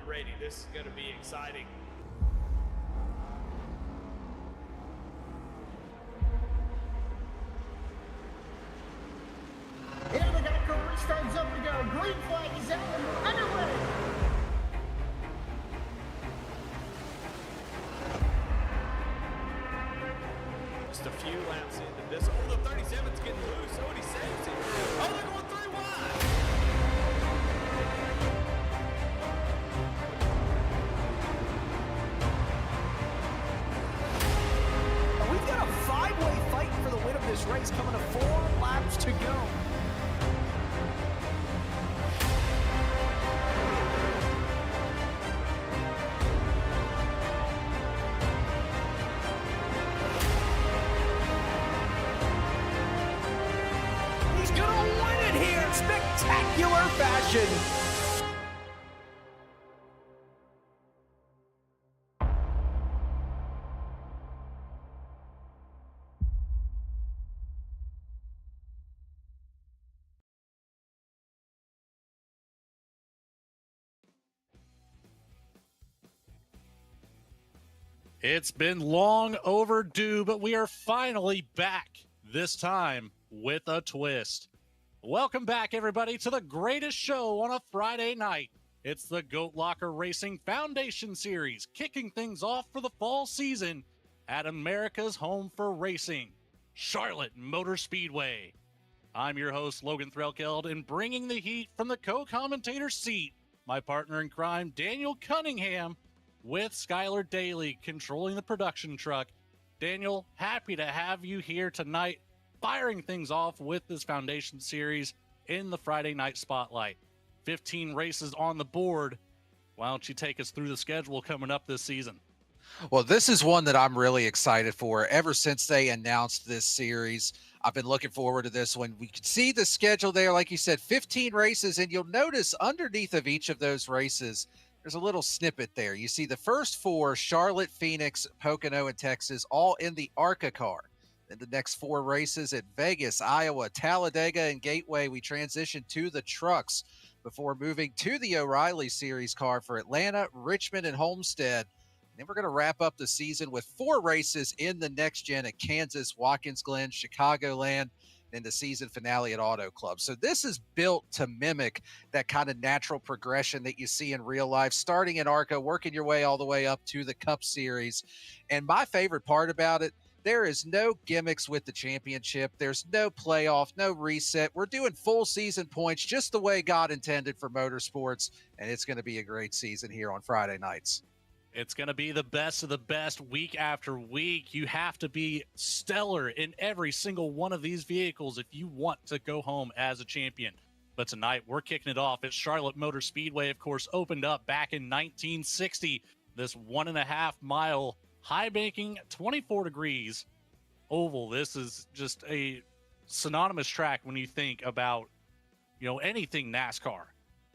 ready. This is going to be exciting. And the Geico restarts up to go. Green flag is out and we're underway. Just a few laps into this. Oh, the 37's getting loose. Oh, and he saves it. Oh, they're going 3 wide. We've got a 5-way fight for the win of this race coming to 4 laps to go. He's gonna win it here in spectacular fashion. It's been long overdue, but we are finally back, this time with a twist. Welcome back, everybody, to the greatest show on a Friday night. It's the Goat Locker Racing Foundation Series, kicking things off for the fall season at America's home for racing, Charlotte Motor Speedway. I'm your host, Logan Threlkeld, and bringing the heat from the co-commentator seat, my partner in crime, Daniel Cunningham, with Skylar Daly controlling the production truck. Daniel, happy to have you here tonight, firing things off with this Foundation Series in the Friday Night Spotlight. 15 races on the board. Why don't you take us through the schedule coming up this season? Well, this is one that I'm really excited for. Ever since they announced this series, I've been looking forward to this one. We could see the schedule there, like you said, 15 races, and you'll notice underneath of each of those races, there's a little snippet there. You see the first 4, Charlotte, Phoenix, Pocono, and Texas, all in the ARCA car. Then the next 4 races at Vegas, Iowa, Talladega, and Gateway, we transition to the trucks before moving to the O'Reilly Series car for Atlanta, Richmond, and Homestead. And then we're going to wrap up the season with 4 races in the next gen at Kansas, Watkins Glen, Chicagoland, and the season finale at Auto Club. So this is built to mimic that kind of natural progression that you see in real life, starting in ARCA, working your way all the way up to the Cup Series. And my favorite part about it, there is no gimmicks with the championship. There's no playoff, no reset. We're doing full season points just the way God intended for motorsports, and it's going to be a great season here on Friday nights. It's going to be the best of the best week after week. You have to be stellar in every single one of these vehicles if you want to go home as a champion. But tonight, we're kicking it off at Charlotte Motor Speedway, of course, opened up back in 1960. This 1.5-mile high banking, 24 degrees oval. This is just a synonymous track when you think about, anything NASCAR.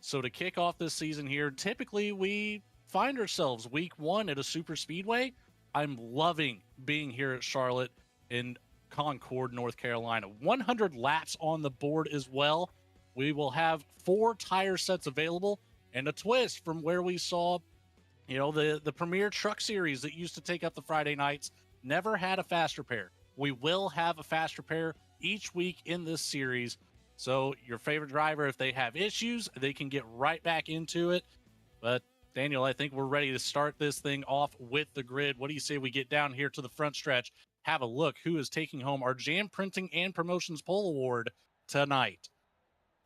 So to kick off this season here, typically we find ourselves week 1 at a super speedway. I'm loving being here at Charlotte in Concord, North Carolina. 100 laps on the board as well. We will have 4 tire sets available and a twist from where we saw, the Premier Truck Series that used to take up the Friday nights never had a fast repair. We will have a fast repair each week in this series. So your favorite driver, if they have issues, they can get right back into it. But Daniel, I think we're ready to start this thing off with the grid. What do you say we get down here to the front stretch, have a look who is taking home our Jam Printing and Promotions Pole Award tonight?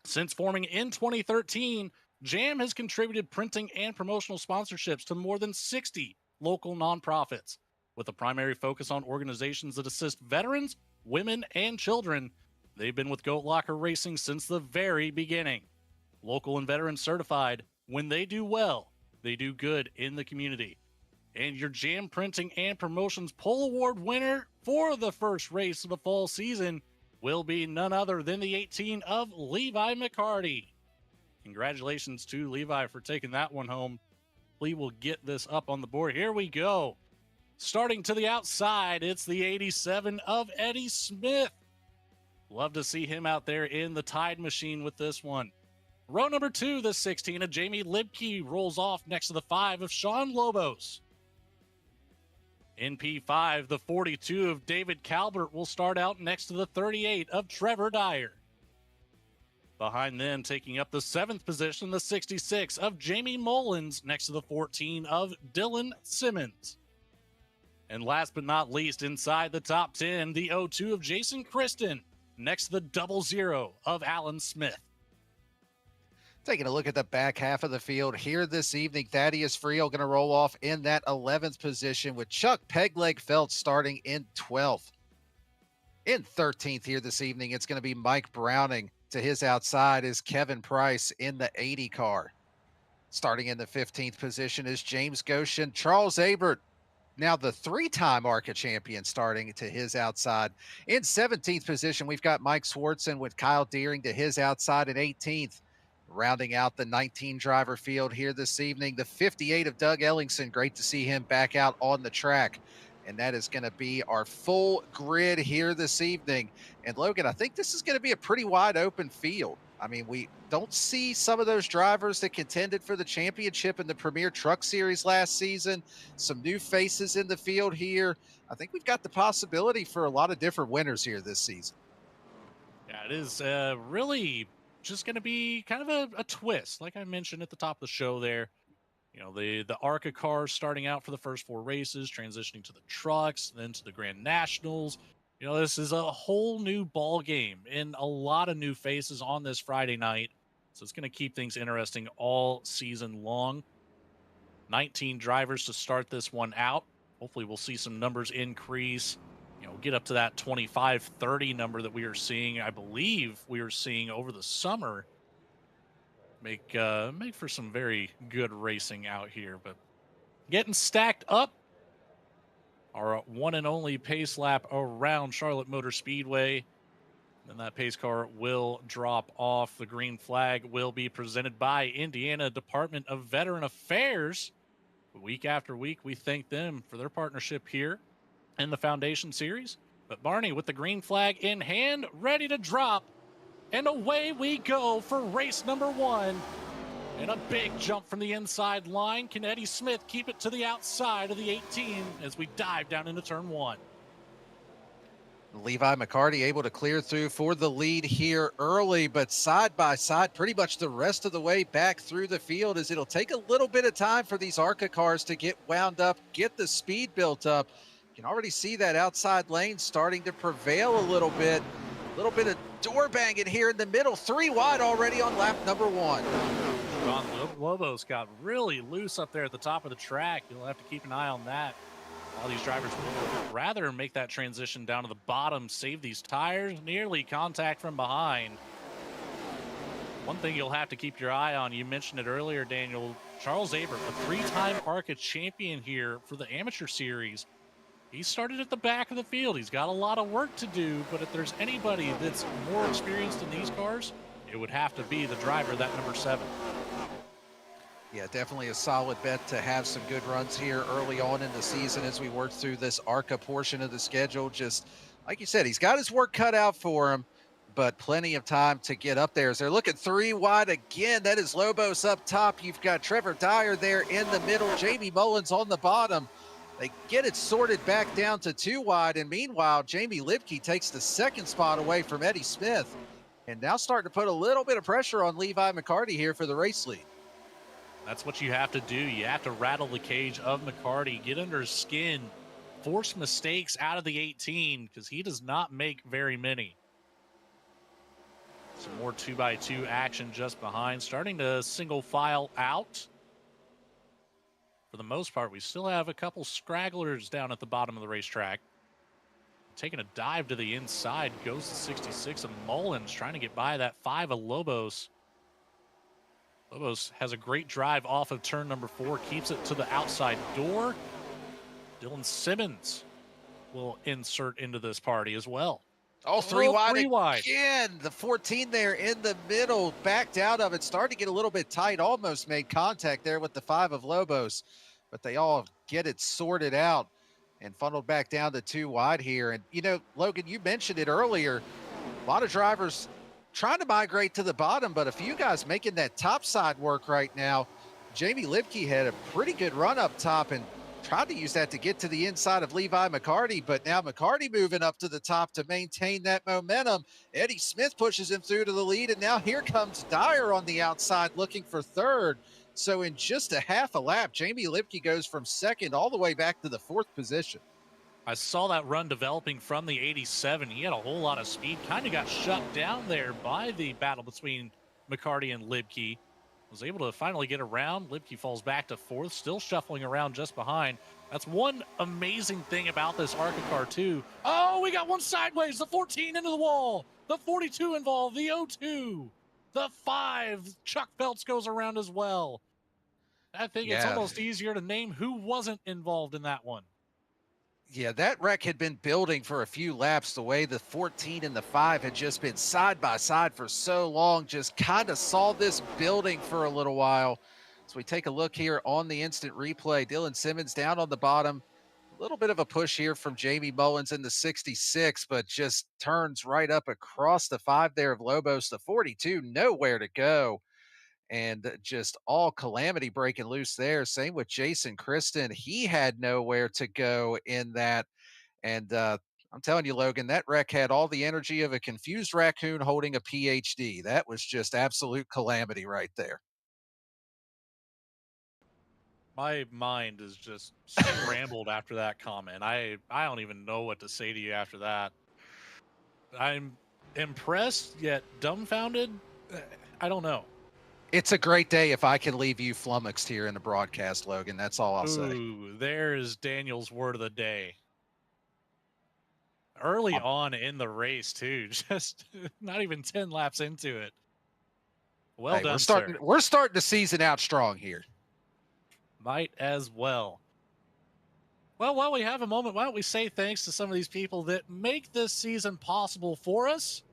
Since forming in 2013, Jam has contributed printing and promotional sponsorships to more than 60 local nonprofits, with a primary focus on organizations that assist veterans, women, and children. They've been with Goat Locker Racing since the very beginning. Local and veteran certified, when they do well, they do good in the community. And your Jam Printing and Promotions Pole Award winner for the first race of the fall season will be none other than the 18 of Levi McCarty. Congratulations to Levi for taking that one home. We will get this up on the board. Here we go. Starting to the outside, it's the 87 of Eddie Smith. Love to see him out there in the Tide machine with this one. Row number 2, the 16 of Jamie Libke rolls off next to the 5 of Sean Lobos. In P5, the 42 of David Calvert will start out next to the 38 of Trevor Dyer. Behind them, taking up the 7th position, the 66 of Jamie Mullins next to the 14 of Dylan Simmons. And last but not least, inside the top 10, the 02 of Jason Kristen next to the 00 of Alan Smith. Taking a look at the back half of the field here this evening, Thaddeus Friel going to roll off in that 11th position with Chuck Pegleg Phelps starting in 12th. In 13th here this evening, it's going to be Mike Browning. To his outside is Kevin Price in the 80 car. Starting in the 15th position is James Goshen. Charles Abert, now the 3-time ARCA champion, starting to his outside. In 17th position, we've got Mike Swartzen with Kyle Deering to his outside in 18th. Rounding out the 19 driver field here this evening, the 58 of Doug Ellingson. Great to see him back out on the track. And that is going to be our full grid here this evening. And Logan, I think this is going to be a pretty wide open field. I mean, we don't see some of those drivers that contended for the championship in the Premier Truck Series last season. Some new faces in the field here. I think we've got the possibility for a lot of different winners here this season. Yeah, it is really just going to be kind of a twist, like I mentioned at the top of the show there. You know, the ARCA cars starting out for the first 4 races, transitioning to the trucks, then to the Grand Nationals. You know, this is a whole new ball game and a lot of new faces on this Friday night. So it's going to keep things interesting all season long. 19 drivers to start this one out. Hopefully we'll see some numbers increase, you know, get up to that 25, 30 number that we are seeing. I believe we are seeing over the summer. Make for some very good racing out here. But getting stacked up, our one and only pace lap around Charlotte Motor Speedway. Then that pace car will drop off. The green flag will be presented by Indiana Department of Veteran Affairs. Week after week, we thank them for their partnership here in the Foundation Series. But Barney, with the green flag in hand, ready to drop. And away we go for race number 1. And a big jump from the inside line. Can Eddie Smith keep it to the outside of the 18 as we dive down into turn 1? Levi McCarty able to clear through for the lead here early, but side by side pretty much the rest of the way back through the field, as it'll take a little bit of time for these ARCA cars to get wound up, get the speed built up. You can already see that outside lane starting to prevail a little bit. A little bit of door banging here in the middle. 3 wide already on lap number 1. Ron Lobos got really loose up there at the top of the track. You'll have to keep an eye on that. All these drivers would rather make that transition down to the bottom, save these tires, nearly contact from behind. One thing you'll have to keep your eye on, you mentioned it earlier, Daniel, Charles Abert, a 3-time ARCA champion here for the Amateur Series. He started at the back of the field. He's got a lot of work to do, but if there's anybody that's more experienced in these cars, it would have to be the driver, that number 7. Yeah, definitely a solid bet to have some good runs here early on in the season as we work through this ARCA portion of the schedule. Just like you said, he's got his work cut out for him, but plenty of time to get up there. As they're looking 3 wide again, that is Lobos up top. You've got Trevor Dyer there in the middle, Jamie Mullins on the bottom. They get it sorted back down to 2 wide, and meanwhile, Jamie Libke takes the 2nd spot away from Eddie Smith, and now starting to put a little bit of pressure on Levi McCarty here for the race lead. That's what you have to do. You have to rattle the cage of McCarty, get under his skin, force mistakes out of the 18, because he does not make very many. Some more 2x2 action just behind, starting to single file out. For the most part, we still have a couple scragglers down at the bottom of the racetrack. Taking a dive to the inside goes to 66 of Mullins, trying to get by that 5 of Lobos. Lobos has a great drive off of turn number 4, keeps it to the outside door. Dylan Simmons will insert into this party as well. Oh, 3 wide 3 wide again. The 14 there in the middle, backed out of it, started to get a little bit tight, almost made contact there with the 5 of Lobos, but they all get it sorted out and funneled back down to 2 wide here. And, you know, Logan, you mentioned it earlier, a lot of drivers trying to migrate to the bottom, but a few guys making that top side work right now. Jamie Lipke had a pretty good run up top and tried to use that to get to the inside of Levi McCarty, but now McCarty moving up to the top to maintain that momentum. Eddie Smith pushes him through to the lead, and now here comes Dyer on the outside looking for third. So in just a half a lap, Jamie Lipke goes from second all the way back to the fourth position. I saw that run developing from the 87. He had a whole lot of speed, kind of got shut down there by the battle between McCarty and Lipke. Was able to finally get around. Lipke falls back to fourth, still shuffling around just behind. That's one amazing thing about this ARCA car too. Oh, we got one sideways, the 14 into the wall, the 42 involved, the 02, the 5, Chuck Phelps goes around as well. I think it's almost easier to name who wasn't involved in that one. Yeah, that wreck had been building for a few laps. The way the 14 and the 5 had just been side by side for so long, just kind of saw this building for a little while. So we take a look here on the instant replay. Dylan Simmons down on the bottom. A little bit of a push here from Jamie Mullins in the 66, but just turns right up across the 5 there of Lobos. The 42, nowhere to go. And just all calamity breaking loose there. Same with Jason Kristen. He had nowhere to go in that. And I'm telling you, Logan, that wreck had all the energy of a confused raccoon holding a PhD. That was just absolute calamity right there. My mind is just scrambled after that comment. I don't even know what to say to you after that. I'm impressed yet dumbfounded. I don't know. It's a great day if I can leave you flummoxed here in the broadcast, Logan. That's all I'll say. Ooh, there's Daniel's word of the day. Early on in the race, too. Just not even 10 laps into it. Well done, sir. We're starting the season out strong here. Might as well. Well, while we have a moment, why don't we say thanks to some of these people that make this season possible for us?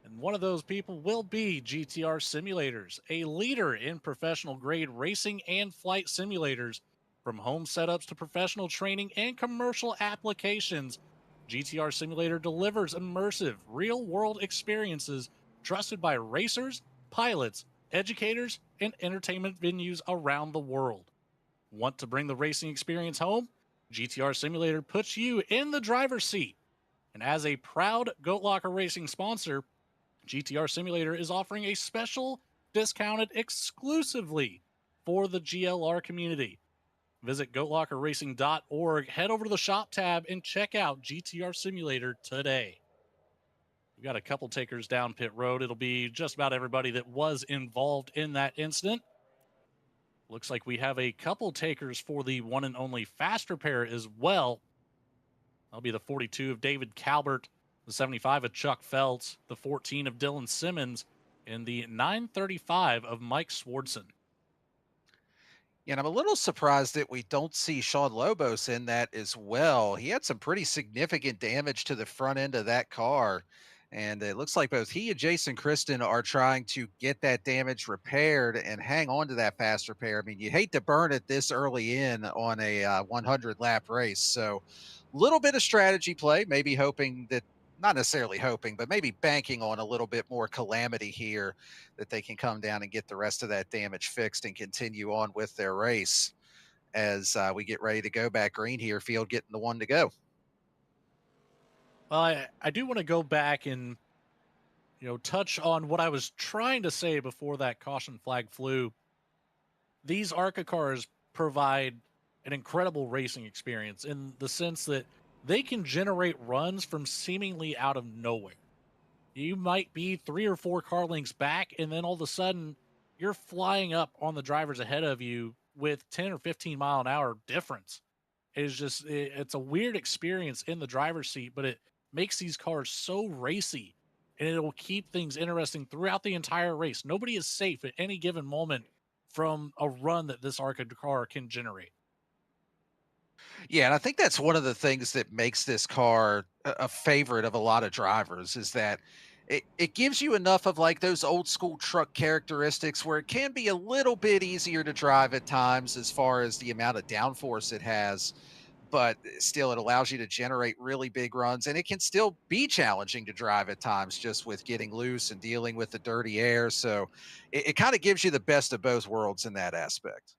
And one of those people will be GTR Simulators, a leader in professional grade racing and flight simulators. From home setups to professional training and commercial applications, GTR Simulator delivers immersive, real-world experiences trusted by racers, pilots, educators, and entertainment venues around the world. Want to bring the racing experience home? GTR Simulator puts you in the driver's seat. And as a proud Goat Locker Racing sponsor, GTR Simulator is offering a special discounted exclusively for the GLR community. Visit goatlockerracing.org, head over to the shop tab, and check out GTR Simulator today. We've got a couple takers down pit road. It'll be just about everybody that was involved in that incident. Looks like we have a couple takers for the one and only fast repair as well. That'll be the 42 of David Calbert, the 75 of Chuck Phelps, the 14 of Dylan Simmons, and the 935 of Mike Swardson. And I'm a little surprised that we don't see Sean Lobos in that as well. He had some pretty significant damage to the front end of that car. And it looks like both he and Jason Kristen are trying to get that damage repaired and hang on to that fast repair. I mean, you hate to burn it this early in on a 100-lap race. So a little bit of strategy play, maybe hoping that, not necessarily hoping, but maybe banking on a little bit more calamity here that they can come down and get the rest of that damage fixed and continue on with their race as we get ready to go back green here. Field getting the one to go. Well, I do want to go back and, touch on what I was trying to say before that caution flag flew. These ARCA cars provide an incredible racing experience in the sense that they can generate runs from seemingly out of nowhere. You might be 3 or 4 car lengths back, and then all of a sudden you're flying up on the drivers ahead of you with 10 or 15 mile an hour difference. It's a weird experience in the driver's seat, but it makes these cars so racy, and it will keep things interesting throughout the entire race. Nobody is safe at any given moment from a run that this ARCA car can generate. Yeah, and I think that's one of the things that makes this car a favorite of a lot of drivers is that it gives you enough of like those old school truck characteristics where it can be a little bit easier to drive at times as far as the amount of downforce it has. but still it allows you to generate really big runs, and it can still be challenging to drive at times just with getting loose and dealing with the dirty air. So it kind of gives you the best of both worlds in that aspect.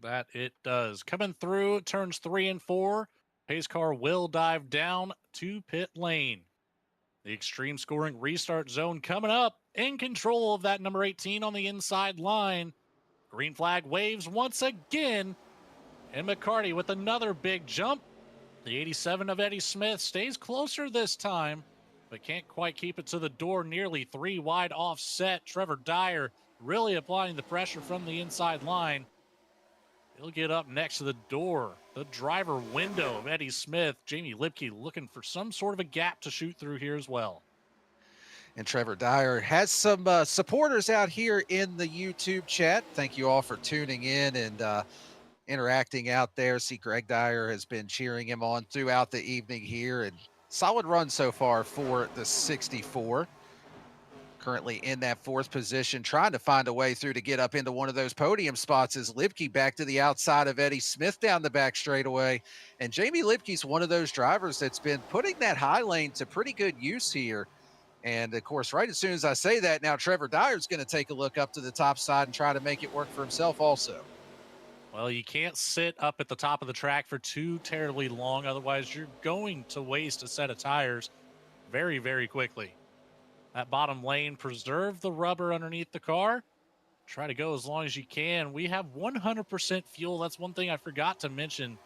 That it does. Coming through turns 3 and 4, pace car will dive down to pit lane. The extreme scoring restart zone coming up, in control of that number 18 on the inside line. Green flag waves once again, and McCarty with another big jump. The 87 of Eddie Smith stays closer this time, but can't quite keep it to the door. Nearly 3 wide offset. Trevor Dyer really applying the pressure from the inside line. He'll get up next to the door. The driver window of Eddie Smith. Jamie Lipke looking for some sort of a gap to shoot through here as well. And Trevor Dyer has some supporters out here in the YouTube chat. Thank you all for tuning in and interacting out there. See, Greg Dyer has been cheering him on throughout the evening here, and solid run so far for the 64. Currently in that 4th position, trying to find a way through to get up into one of those podium spots as Lipke back to the outside of Eddie Smith down the back straightaway. And Jamie Lipke's one of those drivers that's been putting that high lane to pretty good use here. And of course, right as soon as I say that, now Trevor Dyer's going to take a look up to the top side and try to make it work for himself also. Well, you can't sit up at the top of the track for too terribly long. Otherwise, you're going to waste a set of tires very, very quickly. That bottom lane, preserve the rubber underneath the car. Try to go as long as you can. We have 100% fuel. That's one thing I forgot to mention.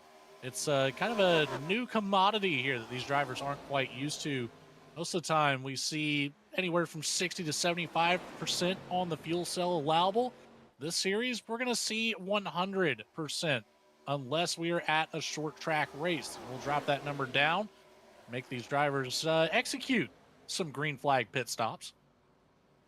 It's kind of a new commodity here that these drivers aren't quite used to. Most of the time, we see anywhere from 60 to 75% on the fuel cell allowable. This series, we're going to see 100% unless we are at a short track race. We'll drop that number down, make these drivers execute some green flag pit stops.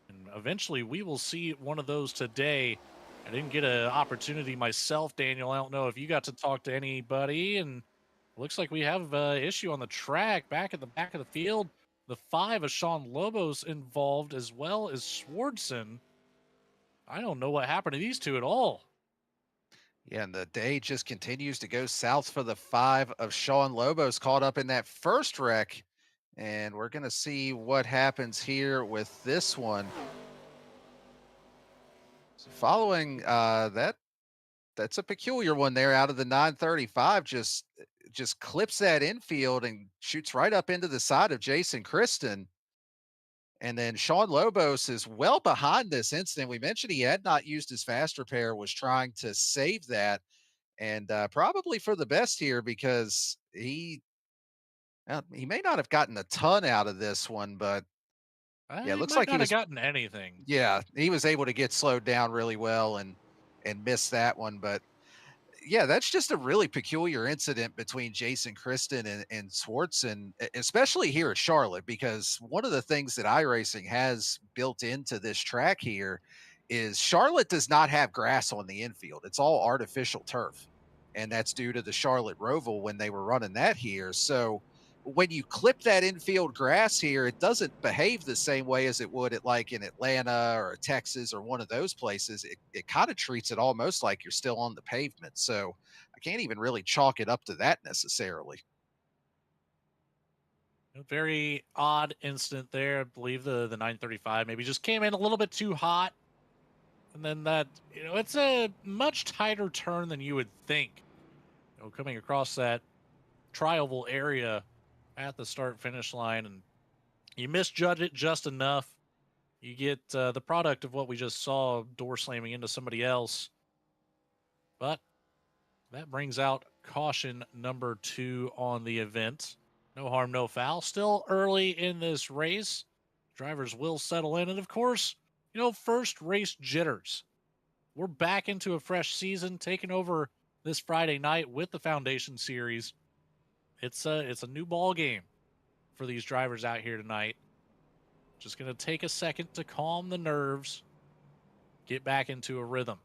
And eventually we will see one of those today. I didn't get an opportunity myself, Daniel. I don't know if you got to talk to anybody, and it looks like we have an issue on the track back at the back of the field. The 5 of Sean Lobos involved, as well as Swardson. I don't know what happened to these two at all. Yeah, and the day just continues to go south for the 5 of Sean Lobos, caught up in that first wreck. And we're going to see what happens here with this one. So following that's a peculiar one there out of the 935, just clips that infield and shoots right up into the side of Jason Kristen. And then Sean Lobos is well behind this incident. We mentioned he had not used his fast repair, was trying to save that, and probably for the best here because he may not have gotten a ton out of this one, but yeah, it looks like he was gotten anything. Yeah, he was able to get slowed down really well and miss that one. But yeah, that's just a really peculiar incident between Jason Kristen and Swardson, especially here at Charlotte, because one of the things that iRacing has built into this track here is Charlotte does not have grass on the infield. It's all artificial turf. And that's due to the Charlotte Roval when they were running that here. So when you clip that infield grass here, it doesn't behave the same way as it would at like in Atlanta or Texas or one of those places. It kind of treats it almost like you're still on the pavement. So I can't even really chalk it up to that necessarily. A very odd incident there. I believe the 935 maybe just came in a little bit too hot. And then that, it's a much tighter turn than you would think. Coming across that trioval area at the start finish line, and you misjudge it just enough. You get the product of what we just saw, door slamming into somebody else. But that brings out caution number 2 on the event. No harm, no foul. Still early in this race. Drivers will settle in. And of course, first race jitters. We're back into a fresh season, taking over this Friday night with the Foundation Series. It's a new ball game for these drivers out here tonight. Just going to take a second to calm the nerves, get back into a rhythm.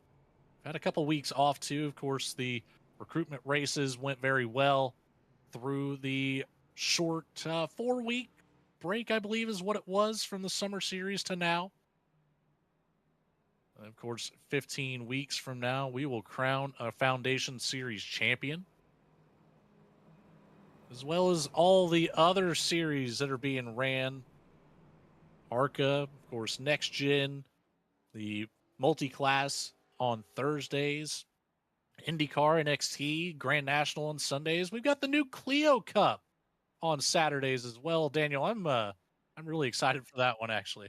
Had a couple weeks off too. Of course, the recruitment races went very well through the short 4-week break, I believe is what it was, from the summer series to now. And of course, 15 weeks from now, we will crown a Foundation Series champion. as well as all the other series that are being ran. ARCA, of course, Next Gen, the multi-class on Thursdays, IndyCar, NXT, Grand National on Sundays. We've got the new Clio Cup on Saturdays as well. Daniel, I'm really excited for that one actually.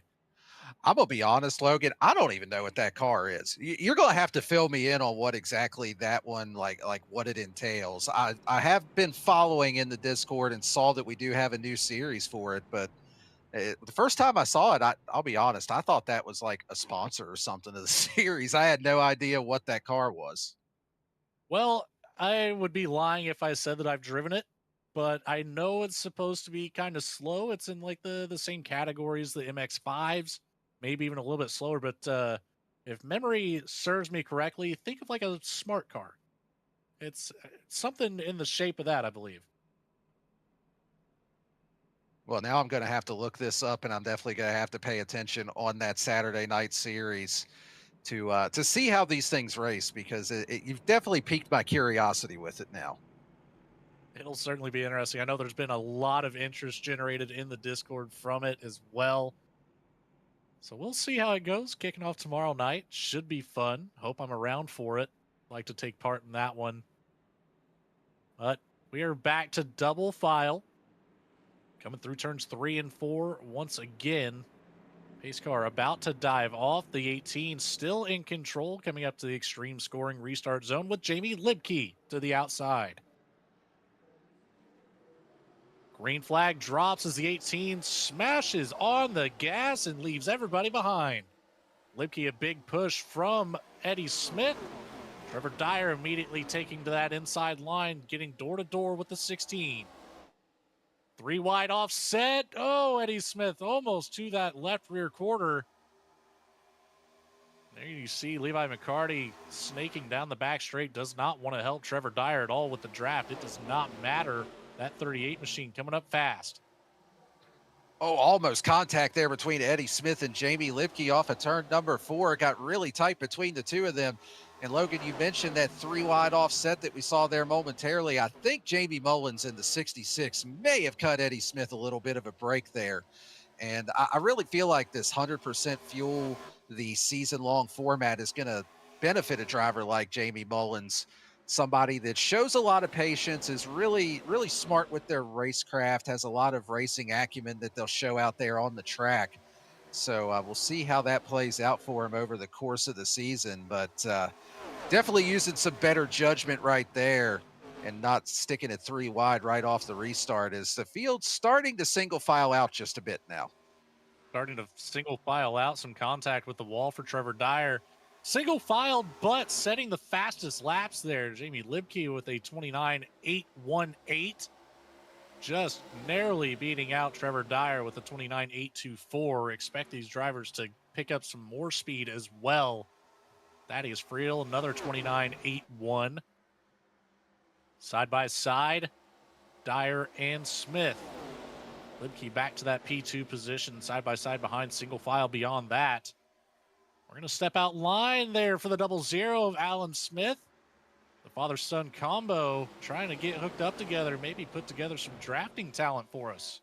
I'm gonna be honest, Logan. I don't even know what that car is. You're gonna have to fill me in on what exactly that one, like what it entails. I have been following in the Discord and saw that we do have a new series for it, but the first time I saw it, I'll be honest, I thought that was like a sponsor or something of the series. I had no idea what that car was. Well, I would be lying if I said that I've driven it, but I know it's supposed to be kind of slow. It's in like the same categories, the MX-5s, maybe even a little bit slower. But if memory serves me correctly, think of like a smart car. It's something in the shape of that, I believe. Well, now I'm going to have to look this up, and I'm definitely going to have to pay attention on that Saturday night series to see how these things race, because you've definitely piqued my curiosity with it now. It'll certainly be interesting. I know there's been a lot of interest generated in the Discord from it as well. So we'll see how it goes. Kicking off tomorrow night. Should be fun. Hope I'm around for it. Like to take part in that one. But we are back to double file. Coming through turns 3 and 4 once again. Pace car about to dive off. The 18 still in control, coming up to the extreme scoring restart zone with Jamie Libke to the outside. Green flag drops as the 18 smashes on the gas and leaves everybody behind. Libke a big push from Eddie Smith. Trevor Dyer immediately taking to that inside line, getting door to door with the 16. 3 wide offset. Oh, Eddie Smith almost to that left rear quarter. There you see Levi McCarty snaking down the back straight. Does not want to help Trevor Dyer at all with the draft. It does not matter. That 38 machine coming up fast. Oh, almost contact there between Eddie Smith and Jamie Libke off of turn number 4. It got really tight between the two of them. And Logan, you mentioned that 3 wide offset that we saw there momentarily. I think Jamie Mullins in the 66 may have cut Eddie Smith a little bit of a break there. And I really feel like this 100% fuel, the season-long format, is going to benefit a driver like Jamie Mullins, somebody that shows a lot of patience, is really, really smart with their racecraft, has a lot of racing acumen that they'll show out there on the track. So we'll see how that plays out for him over the course of the season. But definitely using some better judgment right there and not sticking it 3 wide right off the restart, as the field's starting to single file out just a bit now. Starting to single file out, some contact with the wall for Trevor Dyer. Single filed, but setting the fastest laps there. Jamie Libke with a 29.818. Just narrowly beating out Trevor Dyer with a 29.824. Expect these drivers to pick up some more speed as well. Thaddeus Friel, another 29.81. Side by side, Dyer and Smith. Libke back to that P2 position, side by side behind, single file beyond that. We're going to step out line there for the 00 of Alan Smith. The father-son combo trying to get hooked up together, maybe put together some drafting talent for us.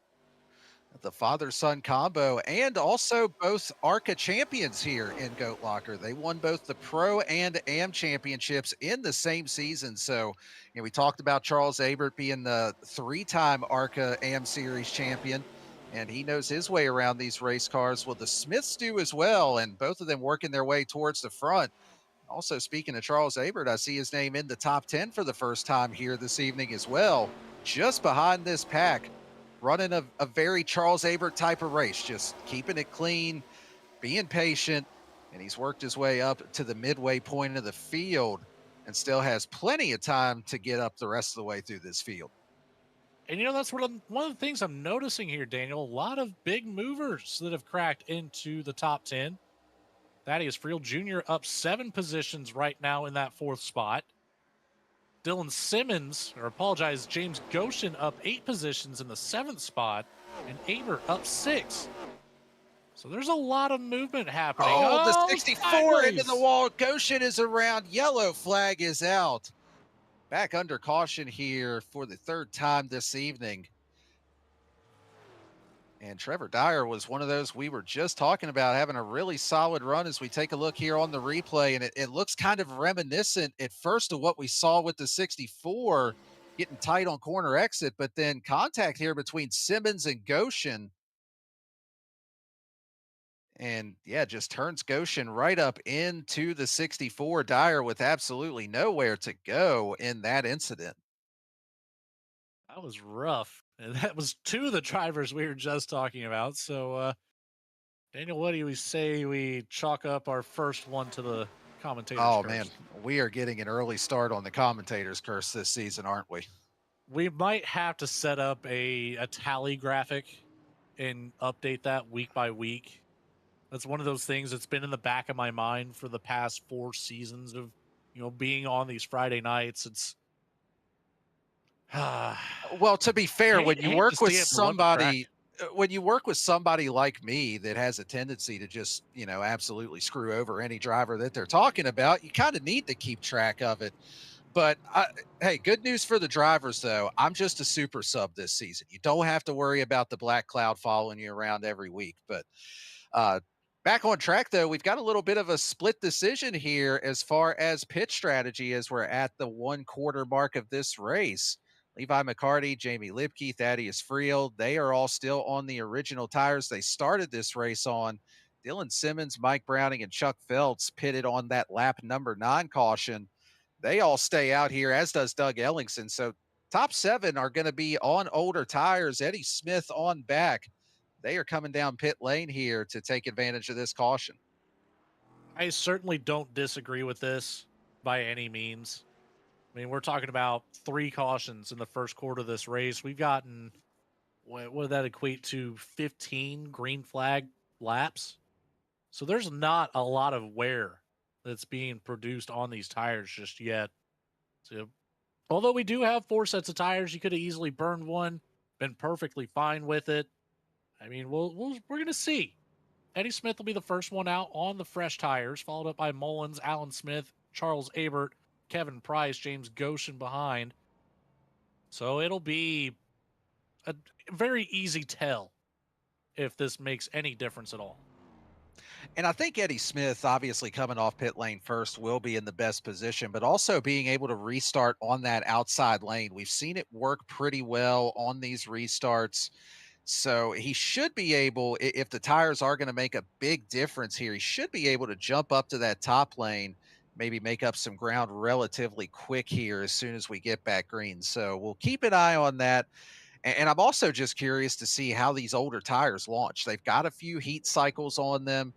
The father-son combo, and also both ARCA champions here in Goat Locker. They won both the Pro and AM championships in the same season. So, we talked about Charles Abert being the 3-time ARCA AM Series champion, and he knows his way around these race cars. Well, the Smiths do as well, and both of them working their way towards the front. Also, speaking of Charles Abert, I see his name in the top 10 for the first time here this evening as well, just behind this pack, running a very Charles Abert type of race, just keeping it clean, being patient, and he's worked his way up to the midway point of the field and still has plenty of time to get up the rest of the way through this field. And that's one of the things I'm noticing here, Daniel. A lot of big movers that have cracked into the top 10. Thaddeus Friel Jr. up 7 positions right now in that 4th spot. Dylan Simmons, James Goshen up 8 positions in the 7th spot, and Aber up 6. So there's a lot of movement happening. Oh, the 64 sideways into the wall. Goshen is around. Yellow flag is out. back under caution here for the third time this evening. And Trevor Dyer was one of those we were just talking about having a really solid run as we take a look here on the replay. And it looks kind of reminiscent at first of what we saw with the 64 getting tight on corner exit, but then contact here between Simmons and Goshen. And yeah, just turns Goshen right up into the 64. Dyer with absolutely nowhere to go in that incident. That was rough. And that was two of the drivers we were just talking about. So, Daniel, what do we say we chalk up our first one to the commentators? Oh, curse? man, we are getting an early start on the commentators curse this season, aren't we? We might have to set up a tally graphic and update that week by week. That's one of those things that's been in the back of my mind for the past 4 seasons of, being on these Friday nights. It's well, to be fair, when you work with somebody like me that has a tendency to just, absolutely screw over any driver that they're talking about, you kind of need to keep track of it. But hey, good news for the drivers, though. I'm just a super sub this season. You don't have to worry about the black cloud following you around every week. But back on track, though, we've got a little bit of a split decision here as far as pit strategy as we're at the 1/4 mark of this race. Levi McCarty, Jamie Lipke, Thaddeus Friel, they are all still on the original tires they started this race on. Dylan Simmons, Mike Browning, and Chuck Phelps pitted on that lap number 9 caution. They all stay out here, as does Doug Ellingson. So top 7 are going to be on older tires. Eddie Smith on back. They are coming down pit lane here to take advantage of this caution. I certainly don't disagree with this by any means. I mean, we're talking about 3 cautions in the first quarter of this race. We've gotten, what would that equate to, 15 green flag laps? So there's not a lot of wear that's being produced on these tires just yet. So, although we do have 4 sets of tires, you could have easily burned one, been perfectly fine with it. I mean, we're going to see. Eddie Smith will be the first one out on the fresh tires, followed up by Mullins, Alan Smith, Charles Abert, Kevin Price, James Goshen behind. So it'll be a very easy tell if this makes any difference at all. And I think Eddie Smith, obviously coming off pit lane first, will be in the best position, but also being able to restart on that outside lane. We've seen it work pretty well on these restarts. So he should be able, if the tires are going to make a big difference here, he should be able to jump up to that top lane, maybe make up some ground relatively quick here as soon as we get back green. So we'll keep an eye on that. And I'm also just curious to see how these older tires launch. They've got a few heat cycles on them.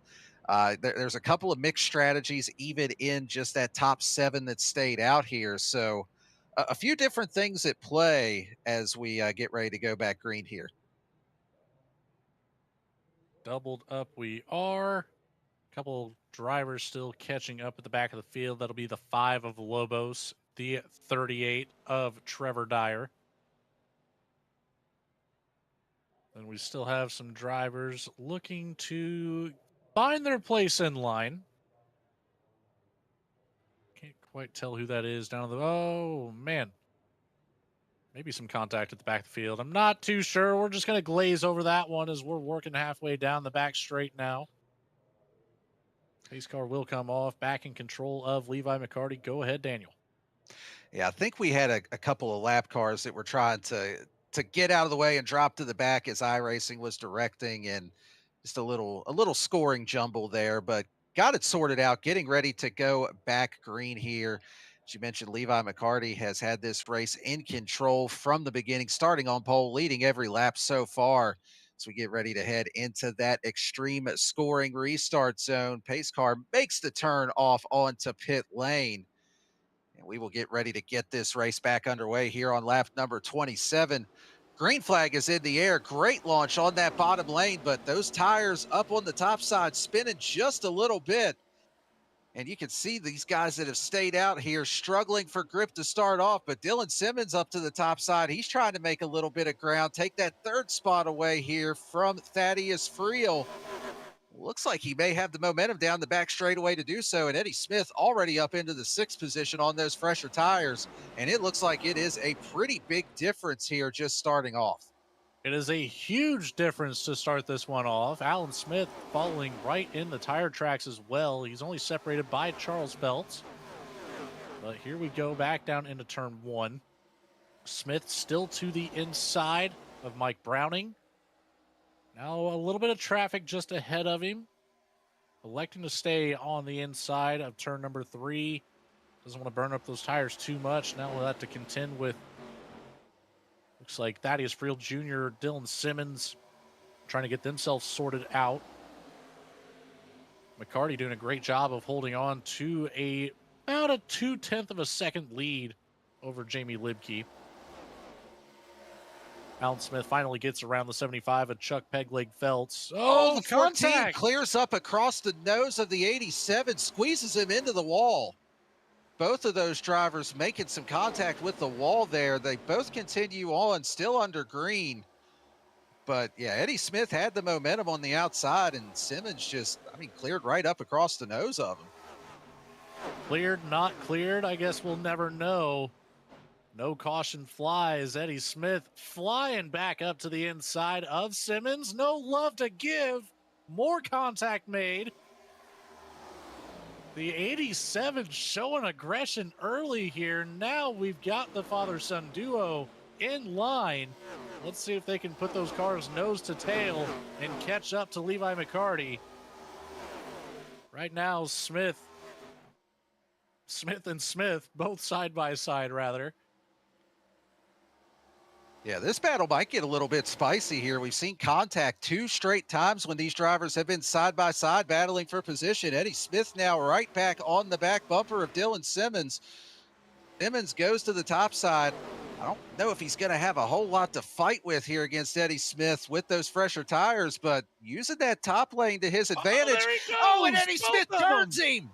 There's a couple of mixed strategies, even in just that top 7 that stayed out here. So a few different things at play as we get ready to go back green here. Doubled up we are. A couple drivers still catching up at the back of the field. That'll be the 5 of Lobos, the 38 of Trevor Dyer. And we still have some drivers looking to find their place in line. Can't quite tell who that is down the... Oh, man. Maybe some contact at the back of the field. I'm not too sure. We're just going to glaze over that one as we're working halfway down the back straight now. Pace car will come off. Back in control of Levi McCarty. Go ahead, Daniel. Yeah, I think we had a couple of lap cars that were trying to get out of the way and drop to the back as iRacing was directing, and just a little scoring jumble there, but got it sorted out, getting ready to go back green here. As you mentioned, Levi McCarty has had this race in control from the beginning, starting on pole, leading every lap so far. As we get ready to head into that extreme scoring restart zone, pace car makes the turn off onto pit lane. And we will get ready to get this race back underway here on lap number 27. Green flag is in the air. Great launch on that bottom lane, but those tires up on the top side spinning just a little bit. And you can see these guys that have stayed out here struggling for grip to start off, but Dylan Simmons up to the top side. He's trying to make a little bit of ground, take that 3rd spot away here from Thaddeus Friel. Looks like he may have the momentum down the back straightaway to do so. And Eddie Smith already up into the 6th position on those fresher tires. And it looks like it is a pretty big difference here just starting off. It is a huge difference to start this one off. Alan Smith following right in the tire tracks as well. He's only separated by Charles Belts. But here we go back down into turn 1. Smith still to the inside of Mike Browning. Now a little bit of traffic just ahead of him. Electing to stay on the inside of turn number 3. Doesn't want to burn up those tires too much. Now we'll have to contend with, looks like Thaddeus Friel Jr., Dylan Simmons trying to get themselves sorted out. McCarty doing a great job of holding on to about a 0.2 of a second lead over Jamie Libke. Alan Smith finally gets around the 75 of Chuck Pegleg Felts. Oh, the 14 contact! clears up across the nose of the 87, squeezes him into the wall. Both of those drivers making some contact with the wall there. They both continue on, still under green. But yeah, Eddie Smith had the momentum on the outside, and Simmons just, cleared right up across the nose of him. Cleared, not cleared, I guess we'll never know. No caution flies. Eddie Smith flying back up to the inside of Simmons. No love to give. More contact made. The 87 showing aggression early here. Now we've got the father-son duo in line. Let's see if they can put those cars nose to tail and catch up to Levi McCarty. Right now, Smith and Smith, both side by side, rather. Yeah, this battle might get a little bit spicy here. We've seen contact 2 straight times when these drivers have been side by side battling for position. Eddie Smith now right back on the back bumper of Dylan Simmons. Simmons goes to the top side. I don't know if he's going to have a whole lot to fight with here against Eddie Smith with those fresher tires, but using that top lane to his advantage. There he Oh, and goes! Eddie Both Smith of turns him.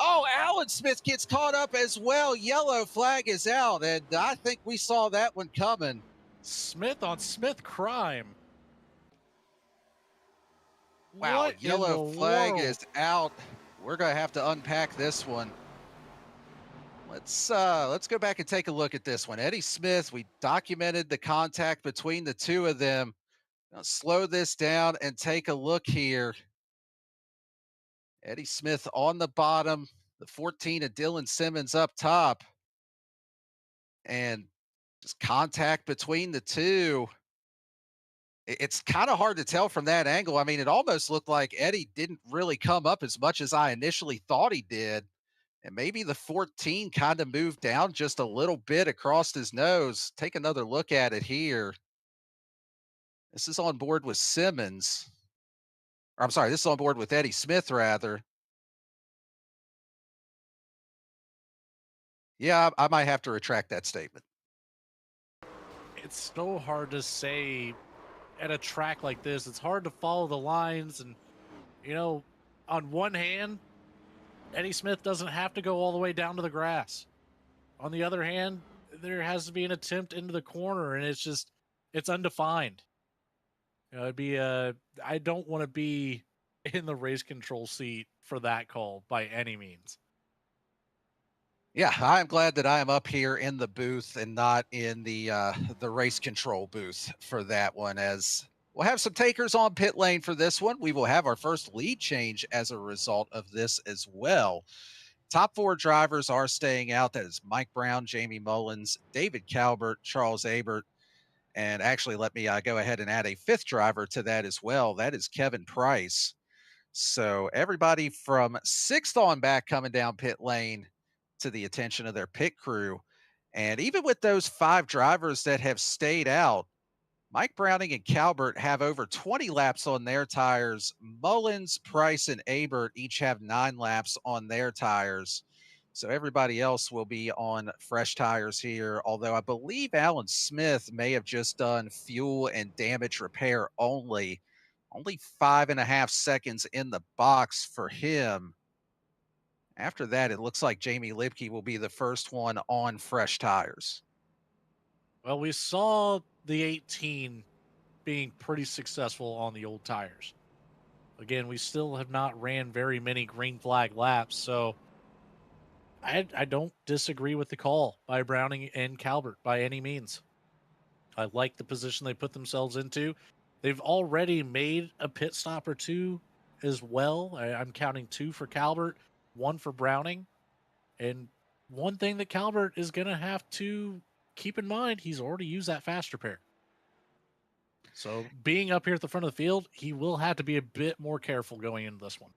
Oh, Alan Smith gets caught up as well. Yellow flag is out, and I think we saw that one coming. Smith on Smith crime. Wow, What in yellow the flag world? is out. We're going to have to unpack this one. Let's go back and take a look at this one. Eddie Smith, we documented the contact between the two of them. Now slow this down and take a look here. Eddie Smith on the bottom, the 14 of Dylan Simmons up top. And just contact between the two. It's kind of hard to tell from that angle. It almost looked like Eddie didn't really come up as much as I initially thought he did. And maybe the 14 kind of moved down just a little bit across his nose. Take another look at it here. This is on board with Simmons. Or I'm sorry, this is on board with Eddie Smith, rather. Yeah, I might have to retract that statement. It's so hard to say at a track like this. It's hard to follow the lines. And, on one hand, Eddie Smith doesn't have to go all the way down to the grass. On the other hand, there has to be an attempt into the corner, and it's undefined. I don't want to be in the race control seat for that call by any means. Yeah, I'm glad that I am up here in the booth and not in the race control booth for that one, as we'll have some takers on pit lane for this one. We will have our first lead change as a result of this as well. Top 4 drivers are staying out. That is Mike Brown, Jamie Mullins, David Calvert, Charles Abert, and actually let me go ahead and add a 5th driver to that as well. That is Kevin Price. So everybody from 6th on back coming down pit lane to the attention of their pit crew. And even with those 5 drivers that have stayed out, Mike Browning and Calvert have over 20 laps on their tires. Mullins, Price, and Abert each have 9 laps on their tires. So everybody else will be on fresh tires here, although I believe Alan Smith may have just done fuel and damage repair only. Only 5.5 seconds in the box for him. After that, it looks like Jamie Libke will be the first one on fresh tires. Well, we saw the 18 being pretty successful on the old tires. Again, we still have not ran very many green flag laps, so I don't disagree with the call by Browning and Calvert by any means. I like the position they put themselves into. They've already made a pit stop or two as well. I'm counting 2 for Calvert, 1 for Browning. And one thing that Calvert is going to have to keep in mind, he's already used that fast repair. So being up here at the front of the field, he will have to be a bit more careful going into this one.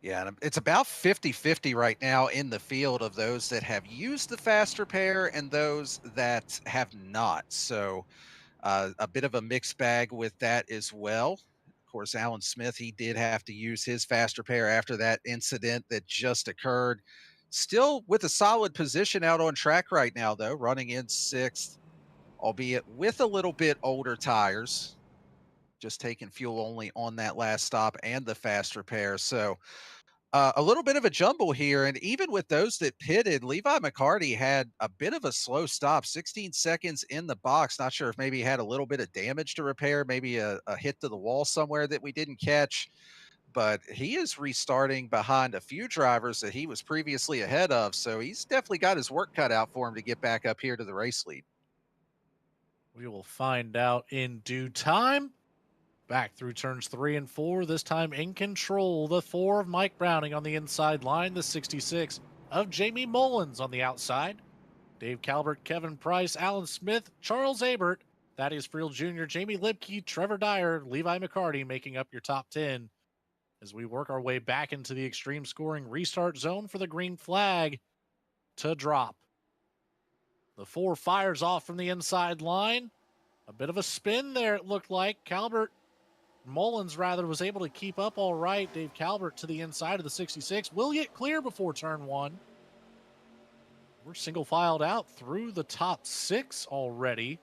Yeah, and it's about 50-50 right now in the field of those that have used the fast repair and those that have not. So a bit of a mixed bag with that as well. Of course, Alan Smith, he did have to use his fast repair after that incident that just occurred. Still with a solid position out on track right now, though, running in 6th, albeit with a little bit older tires. Just taking fuel only on that last stop and the fast repair. So a little bit of a jumble here. And even with those that pitted, Levi McCarty had a bit of a slow stop, 16 seconds in the box. Not sure if maybe he had a little bit of damage to repair, maybe a hit to the wall somewhere that we didn't catch. But he is restarting behind a few drivers that he was previously ahead of. So he's definitely got his work cut out for him to get back up here to the race lead. We will find out in due time. Back through turns 3 and 4, this time in control. The 4 of Mike Browning on the inside line, the 66 of Jamie Mullins on the outside. Dave Calvert, Kevin Price, Alan Smith, Charles Abert, Thaddeus Friel Jr., Jamie Lipke, Trevor Dyer, Levi McCarty making up your top 10 as we work our way back into the extreme scoring restart zone for the green flag to drop. The 4 fires off from the inside line. A bit of a spin there, it looked like. Mullins was able to keep up all right. Dave Calvert to the inside of the 66 will get clear before turn 1. We're single filed out through the top 6 already.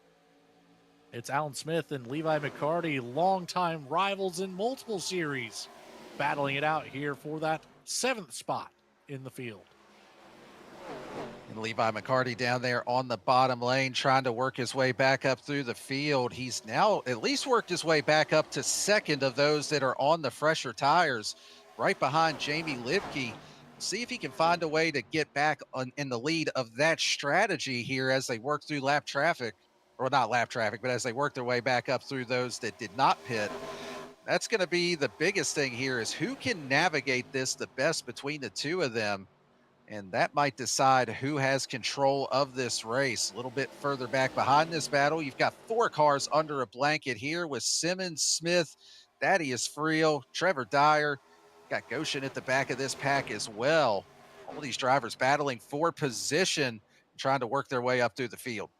It's Alan Smith and Levi McCarty, longtime rivals in multiple series, battling it out here for that 7th spot in the field. And Levi McCarty down there on the bottom lane trying to work his way back up through the field. He's now at least worked his way back up to 2nd of those that are on the fresher tires, right behind Jamie Lipke. See if he can find a way to get back in the lead of that strategy here as they work through lap traffic, or not lap traffic, but as they work their way back up through those that did not pit. That's going to be the biggest thing here, is who can navigate this the best between the two of them. And that might decide who has control of this race. A little bit further back behind this battle, you've got 4 cars under a blanket here with Simmons, Smith, Thaddeus Friel, Trevor Dyer. Got Goshen at the back of this pack as well. All these drivers battling for position, trying to work their way up through the field.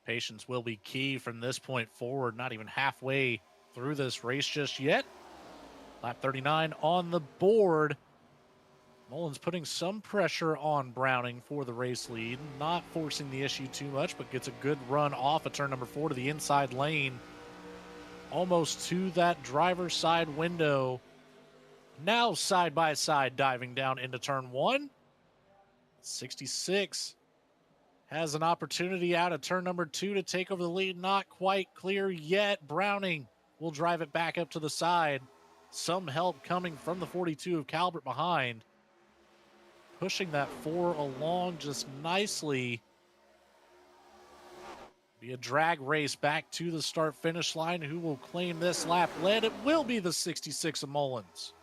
Patience will be key from this point forward. Not even halfway through this race just yet. Lap 39 on the board. Mullins putting some pressure on Browning for the race lead, not forcing the issue too much, but gets a good run off of turn number 4 to the inside lane, almost to that driver's side window. Now side by side diving down into turn 1. 66 has an opportunity out of turn number 2 to take over the lead. Not quite clear yet. Browning will drive it back up to the side. Some help coming from the 42 of Calvert behind, pushing that 4 along just nicely. Be a drag race back to the start-finish line. Who will claim this lap lead? It will be the 66 of Mullins.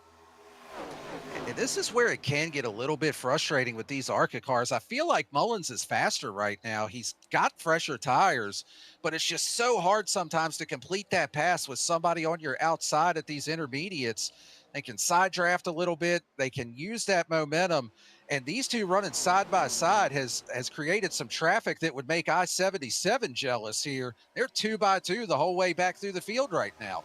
And this is where it can get a little bit frustrating with these ARCA cars. I feel like Mullins is faster right now. He's got fresher tires, but it's just so hard sometimes to complete that pass with somebody on your outside at these intermediates. They can side draft a little bit. They can use that momentum. And these two running side by side has created some traffic that would make I-77 jealous here. They're 2 by 2 the whole way back through the field right now.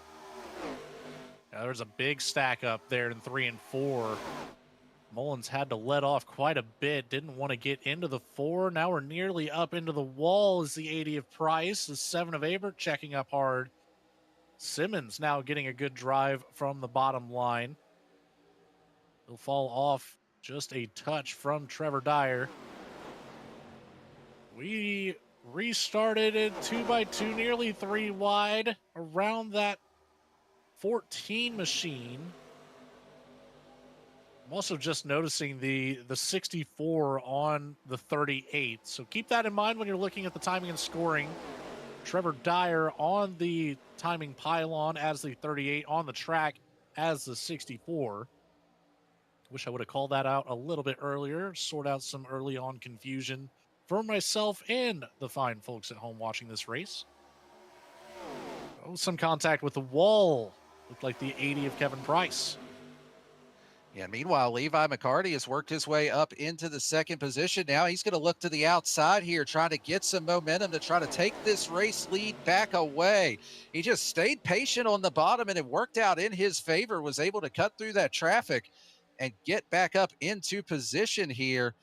Now, there's a big stack up there in 3 and 4. Mullins had to let off quite a bit. Didn't want to get into the 4. Now we're nearly up into the wall as the 80 of Price. The 7 of Abert checking up hard. Simmons now getting a good drive from the bottom line. He'll fall off just a touch from Trevor Dyer. We restarted at 2 by 2, nearly 3 wide, around that 14 machine. I'm also just noticing the 64 on the 38. So keep that in mind when you're looking at the timing and scoring. Trevor Dyer on the timing pylon as the 38, on the track as the 64. Wish I would have called that out a little bit earlier, sort out some early on confusion for myself and the fine folks at home watching this race. Oh, some contact with the wall. Looked like the 80 of Kevin Price. Yeah, meanwhile, Levi McCarty has worked his way up into the second position. Now he's going to look to the outside here, trying to get some momentum to try to take this race lead back away. He just stayed patient on the bottom, and it worked out in his favor, was able to cut through that traffic and get back up into position here.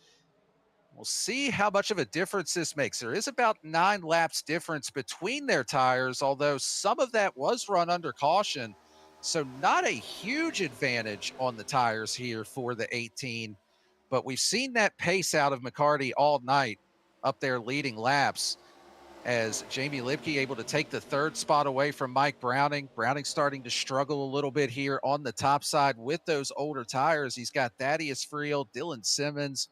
We'll see how much of a difference this makes. There is about 9 laps difference between their tires, although some of that was run under caution. So not a huge advantage on the tires here for the 18, but we've seen that pace out of McCarty all night up there leading laps, as Jamie Lipke able to take the 3rd spot away from Mike Browning. Browning starting to struggle a little bit here on the top side with those older tires. He's got Thaddeus Friel, Dylan Simmons,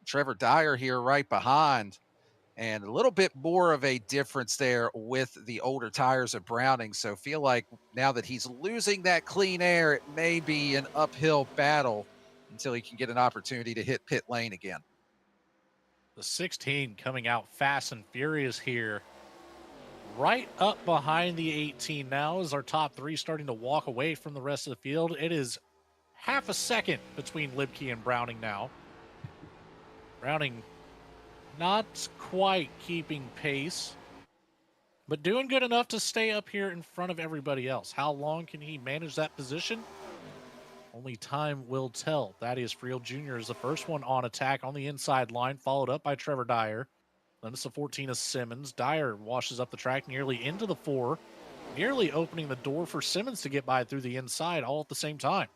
Trevor Dyer here right behind, and a little bit more of a difference there with the older tires of Browning. So feel like now that he's losing that clean air, it may be an uphill battle until he can get an opportunity to hit pit lane again. The 16 coming out fast and furious here. Right up behind the 18 now is our top 3 starting to walk away from the rest of the field. It is half a second between Lipke and Browning now. Browning not quite keeping pace, but doing good enough to stay up here in front of everybody else. How long can he manage that position? Only time will tell. Thaddeus Friel Jr. is the first one on attack on the inside line, followed up by Trevor Dyer. Then it's the 14 of Simmons. Dyer washes up the track nearly into the 4, nearly opening the door for Simmons to get by through the inside all at the same time.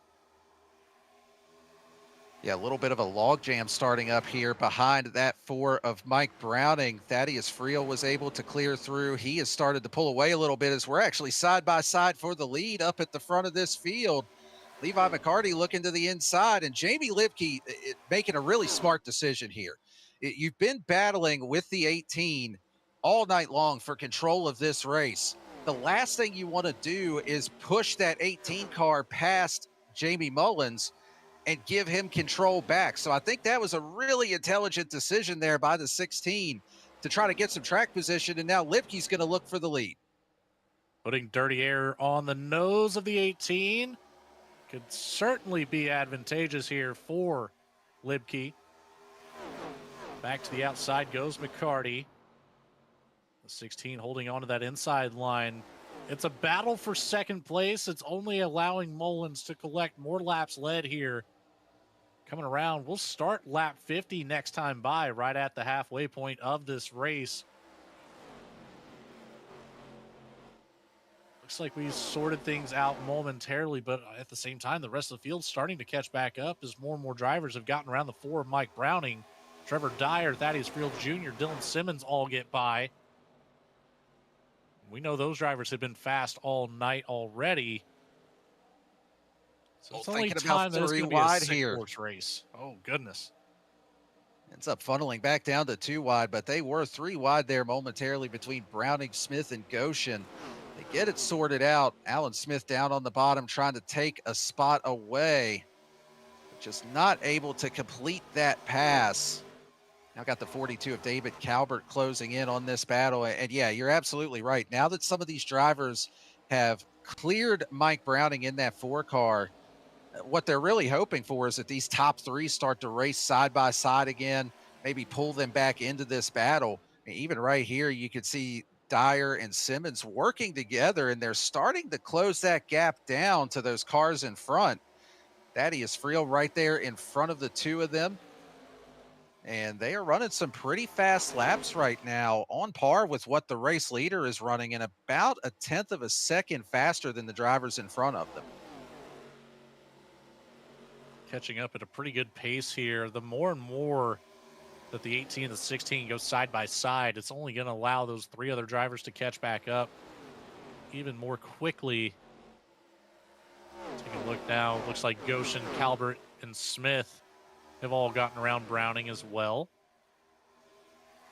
Yeah, a little bit of a logjam starting up here behind that 4 of Mike Browning. Thaddeus Friel was able to clear through. He has started to pull away a little bit as we're actually side by side for the lead up at the front of this field. Levi McCarty looking to the inside, and Jamie Lipke making a really smart decision here. You've been battling with the 18 all night long for control of this race. The last thing you want to do is push that 18 car past Jamie Mullins and give him control back. So I think that was a really intelligent decision there by the 16 to try to get some track position, and now Lipke's going to look for the lead. Putting dirty air on the nose of the 18 could certainly be advantageous here for Lipke. Back to the outside goes McCarty. The 16 holding on to that inside line. It's a battle for second place. It's only allowing Mullins to collect more laps led here. Coming around, we'll start lap 50 next time by, right at the halfway point of this race. Looks like we sorted things out momentarily, but at the same time, the rest of the field's starting to catch back up as more and more drivers have gotten around the 4 of Mike Browning. Trevor Dyer, Thaddeus Friel Jr., Dylan Simmons all get by. We know those drivers have been fast all night already. So it's only time that it's going to be a 6-horse race. Oh, goodness. Ends up funneling back down to 2 wide, but they were 3 wide there momentarily between Browning, Smith, and Goshen. They get it sorted out. Alan Smith down on the bottom trying to take a spot away. Just not able to complete that pass. Now got the 42 of David Calvert closing in on this battle. And yeah, you're absolutely right. Now that some of these drivers have cleared Mike Browning in that 4 car, what they're really hoping for is that these top 3 start to race side by side again, maybe pull them back into this battle. Even right here, you can see Dyer and Simmons working together, and they're starting to close that gap down to those cars in front. Thaddeus Friel right there in front of the 2 of them. And they are running some pretty fast laps right now, on par with what the race leader is running, and about 1/10 of a second faster than the drivers in front of them. Catching up at a pretty good pace here. The more and more that the 18 and the 16 go side by side, it's only going to allow those 3 other drivers to catch back up even more quickly Take a look now. Looks like Goshen, Calvert, and Smith have all gotten around Browning as well.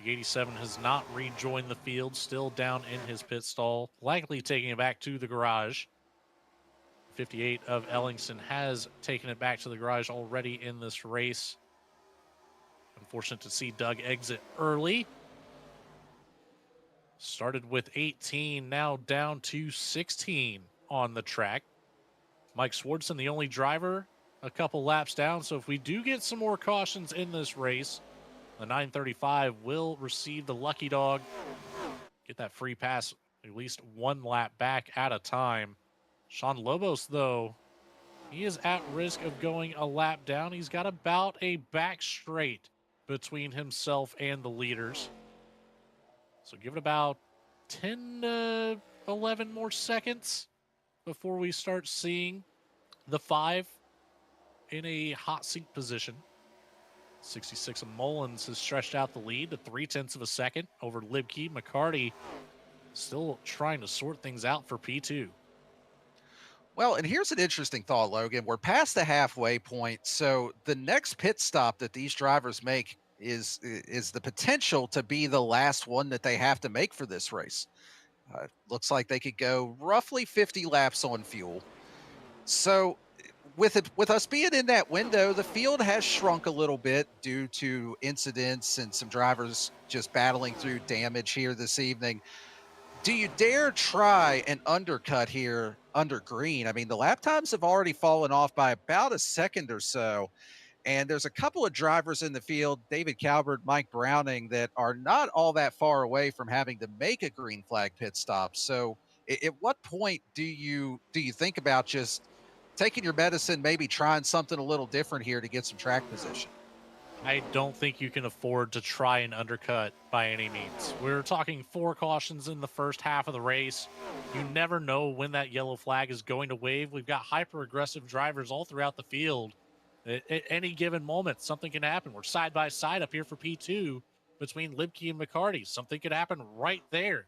The 87 has not rejoined the field, still down in his pit stall, likely taking it back to the garage. 58 of Ellingson has taken it back to the garage already in this race. Unfortunate to see Doug exit early. Started with 18, now down to 16 on the track. Mike Swardson, the only driver, a couple laps down. So if we do get some more cautions in this race, the 935 will receive the lucky dog, get that free pass at least one lap back at a time. Sean Lobos, though, he is at risk of going a lap down. He's got about a back straight between himself and the leaders. So give it about 10 to 11 more seconds before we start seeing the 5 in a hot seat position. 66 of Mullins has stretched out the lead to 0.3 of a second over Libke. McCarty still trying to sort things out for P2. Well, and here's an interesting thought, Logan. We're past the halfway point, so the next pit stop that these drivers make is the potential to be the last one that they have to make for this race. Looks like they could go roughly 50 laps on fuel. So with us being in that window, the field has shrunk a little bit due to incidents and some drivers just battling through damage here this evening. Do you dare try an undercut here under green? I mean, the lap times have already fallen off by about a second or so. And there's a couple of drivers in the field, David Calvert, Mike Browning, that are not all that far away from having to make a green flag pit stop. So at what point do you think about just taking your medicine, maybe trying something a little different here to get some track position? I don't think you can afford to try an undercut by any means. We're talking 4 cautions in the first half of the race. You never know when that yellow flag is going to wave. We've got hyper-aggressive drivers all throughout the field. At any given moment, something can happen. We're side by side up here for P2 between Libke and McCarty. Something could happen right there.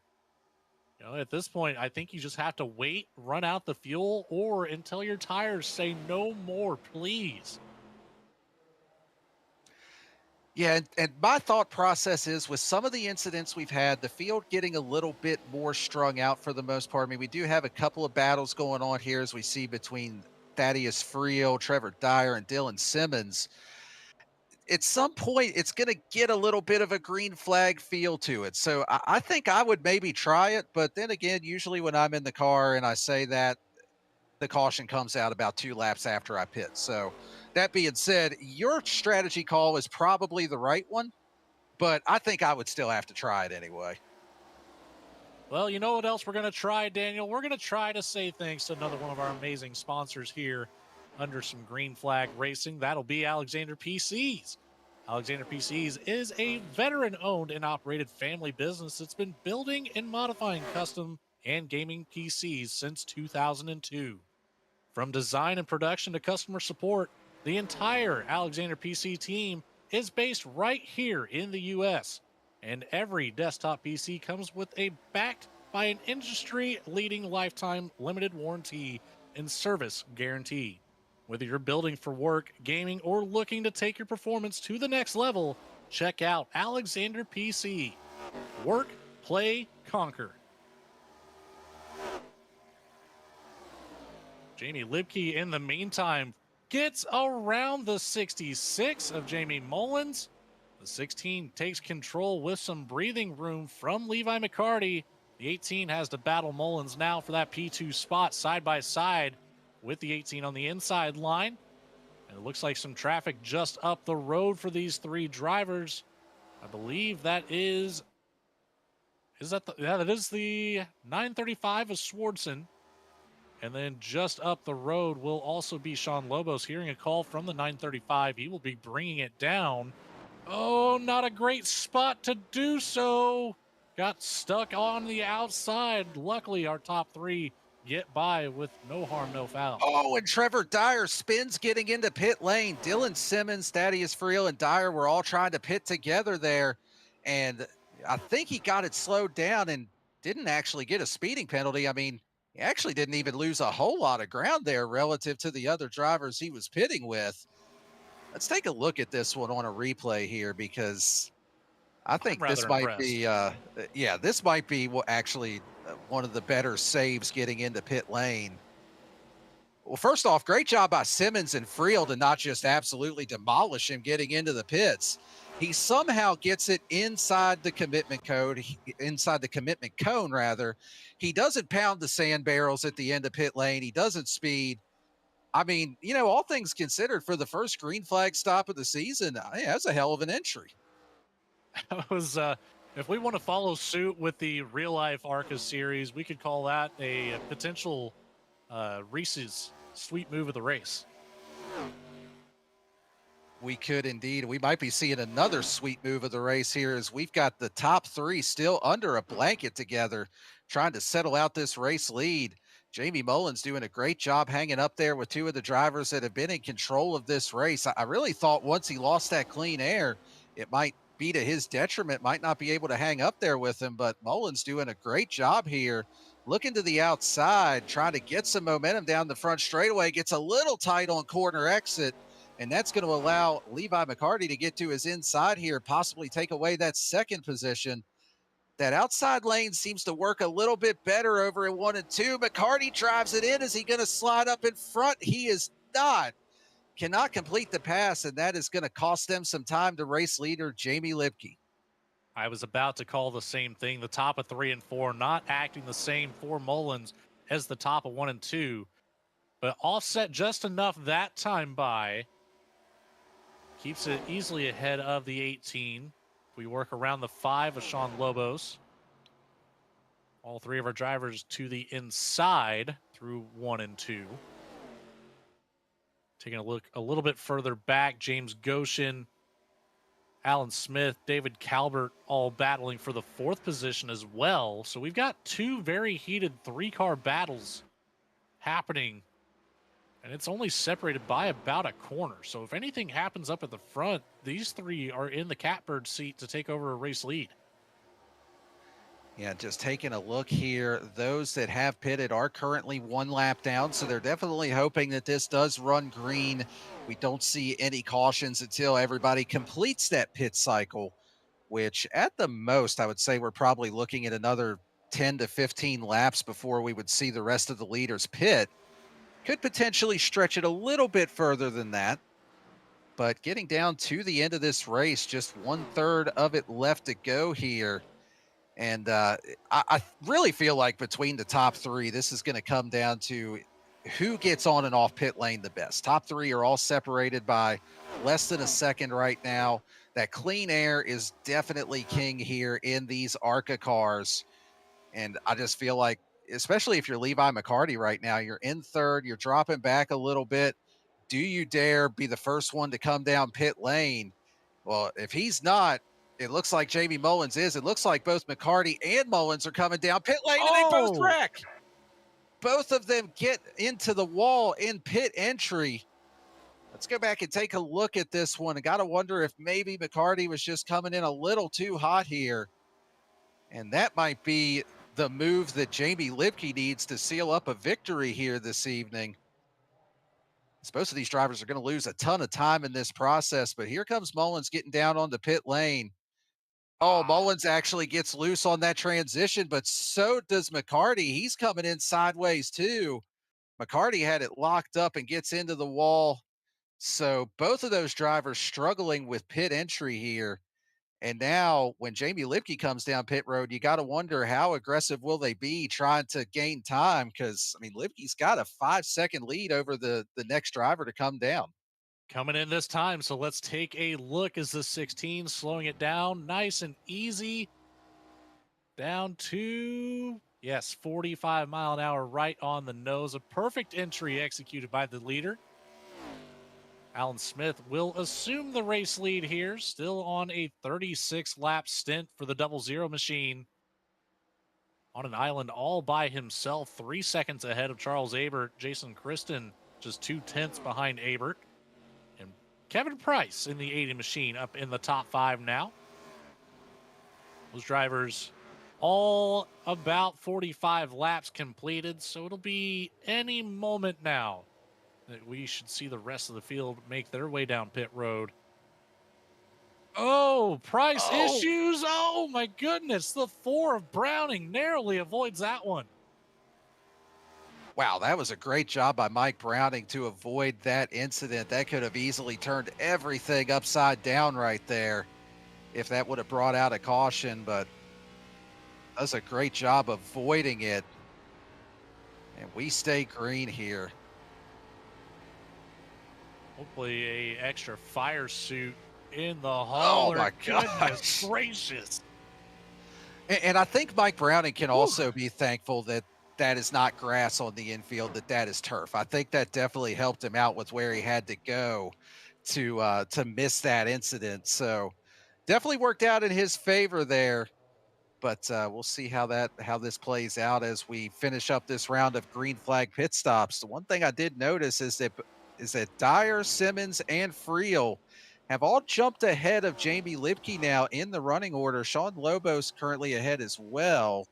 You know, at this point, I think you just have to wait, run out the fuel, or until your tires say no more, please. Yeah, and my thought process is with some of the incidents we've had, the field getting a little bit more strung out for the most part. I mean, we do have a couple of battles going on here as we see between Thaddeus Friel, Trevor Dyer, and Dylan Simmons. At some point, it's going to get a little bit of a green flag feel to it. So I think I would maybe try it. But then again, usually when I'm in the car and I say that, the caution comes out about 2 laps after I pit. So that being said, your strategy call is probably the right one, but I think I would still have to try it anyway. Well, you know what else we're going to try, Daniel? We're going to try to say thanks to another one of our amazing sponsors here under some green flag racing. That'll be Alexander PCs. Alexander PCs is a veteran-owned and operated family business that's been building and modifying custom and gaming PCs since 2002. From design and production to customer support, the entire Alexander PC team is based right here in the U.S., and every desktop PC comes with a backed by an industry-leading lifetime limited warranty and service guarantee. Whether you're building for work, gaming, or looking to take your performance to the next level, check out Alexander PC. Work, play, conquer. Jamie Libke, in the meantime, gets around the 66 of Jamie Mullins. The 16 takes control with some breathing room from Levi McCarty. The 18 has to battle Mullins now for that P2 spot side by side with the 18 on the inside line. And it looks like some traffic just up the road for these 3 drivers. I believe that is that is the 935 of Swardson. And then just up the road will also be Sean Lobos, hearing a call from the 935. He will be bringing it down. Oh, not a great spot to do so. Got stuck on the outside. Luckily, our top 3 get by with no harm, no foul. Oh, and Trevor Dyer spins getting into pit lane. Dylan Simmons, Thaddeus Friel, and Dyer were all trying to pit together there. And I think he got it slowed down and didn't actually get a speeding penalty. I mean, He actually didn't even lose a whole lot of ground there relative to the other drivers he was pitting with. Let's take a look at this one on a replay here because I I'm think this rather might impressed. be, yeah, this might be actually one of the better saves getting into pit lane. Well, first off, great job by Simmons and Friel to not just absolutely demolish him getting into the pits. He somehow gets it inside the commitment code, inside the commitment cone, rather. He doesn't pound the sand barrels at the end of pit lane. He doesn't speed. I mean, all things considered, for the first green flag stop of the season, that's a hell of an entry. That was, if we want to follow suit with the real life ARCA series, we could call that a potential Reese's sweet move of the race. We could indeed. We might be seeing another sweet move of the race here as we've got the top three still under a blanket together, trying to settle out this race lead. Jamie Mullins doing a great job hanging up there with two of the drivers that have been in control of this race. I really thought once he lost that clean air, it might be to his detriment, might not be able to hang up there with him, but Mullins doing a great job here. Looking to the outside, trying to get some momentum down the front straightaway, gets a little tight on corner exit, and that's going to allow Levi McCarty to get to his inside here, possibly take away that second position. That outside lane seems to work a little bit better over in 1 and 2. McCarty drives it in. Is he going to slide up in front? He is not. Cannot complete the pass, and that is going to cost them some time to race leader Jamie Lipke. I was about to call the same thing. The top of 3 and 4 not acting the same for Mullins as the top of 1 and 2, but offset just enough that time by. Keeps it easily ahead of the 18. We work around the 5 of Sean Lobos. All three of our drivers to the inside through 1 and 2. Taking a look a little bit further back, James Goshen, Alan Smith, David Calvert all battling for the 4th position as well. So we've got 2 very heated 3-car battles happening, and it's only separated by about a corner. So if anything happens up at the front, these 3 are in the catbird seat to take over a race lead. Yeah, just taking a look here, those that have pitted are currently 1 lap down, so they're definitely hoping that this does run green. We don't see any cautions until everybody completes that pit cycle, which at the most, I would say we're probably looking at another 10 to 15 laps before we would see the rest of the leaders pit. Could potentially stretch it a little bit further than that, but getting down to the end of this race, just 1/3 of it left to go here. And I really feel like between the top 3, this is going to come down to who gets on and off pit lane the best. Top 3 are all separated by less than a second right now. That clean air is definitely king here in these ARCA cars. And I just feel like, especially if you're Levi McCarty right now, you're in 3rd, you're dropping back a little bit. Do you dare be the first one to come down pit lane? Well, if he's not, it looks like Jamie Mullins is. It looks like both McCarty and Mullins are coming down pit lane, and they both wreck. Both of them get into the wall in pit entry. Let's go back and take a look at this one. I got to wonder if maybe McCarty was just coming in a little too hot here. And that might be the move that Jamie Lipke needs to seal up a victory here this evening. Both of these drivers are going to lose a ton of time in this process, but here comes Mullins getting down on the pit lane. Oh, Mullins actually gets loose on that transition, but so does McCarty. He's coming in sideways too. McCarty had it locked up and gets into the wall. So both of those drivers struggling with pit entry here. And now when Jamie Lipke comes down pit road, you got to wonder how aggressive will they be trying to gain time? Because, I mean, Lipke's got a 5-second lead over the next driver to come down. Coming in this time, so let's take a look as the 16 slowing it down nice and easy. Down to, yes, 45 mile an hour right on the nose. A perfect entry executed by the leader. Alan Smith will assume the race lead here, still on a 36-lap stint for the 00 machine. On an island all by himself, 3 seconds ahead of Charles Abert. Jason Kristen just 2/10 behind Abert. And Kevin Price in the 80 machine up in the top 5 now. Those drivers all about 45 laps completed, so it'll be any moment now that we should see the rest of the field make their way down pit road. Oh, price issues. Oh, my goodness. The 4 of Browning narrowly avoids that one. Wow, that was a great job by Mike Browning to avoid that incident. That could have easily turned everything upside down right there if that would have brought out a caution, but does a great job avoiding it. And we stay green here. Hopefully a extra fire suit in the hauler. Oh my Goodness gosh. gracious. And I think Mike Browning can also be thankful that that is not grass on the infield, that is turf. I think that definitely helped him out with where he had to go to miss that incident. So definitely worked out in his favor there. But we'll see how this plays out as we finish up this round of green flag pit stops. The one thing I did notice is that Dyer, Simmons, and Friel have all jumped ahead of Jamie Lipke now in the running order. Sean Lobo's currently ahead as well,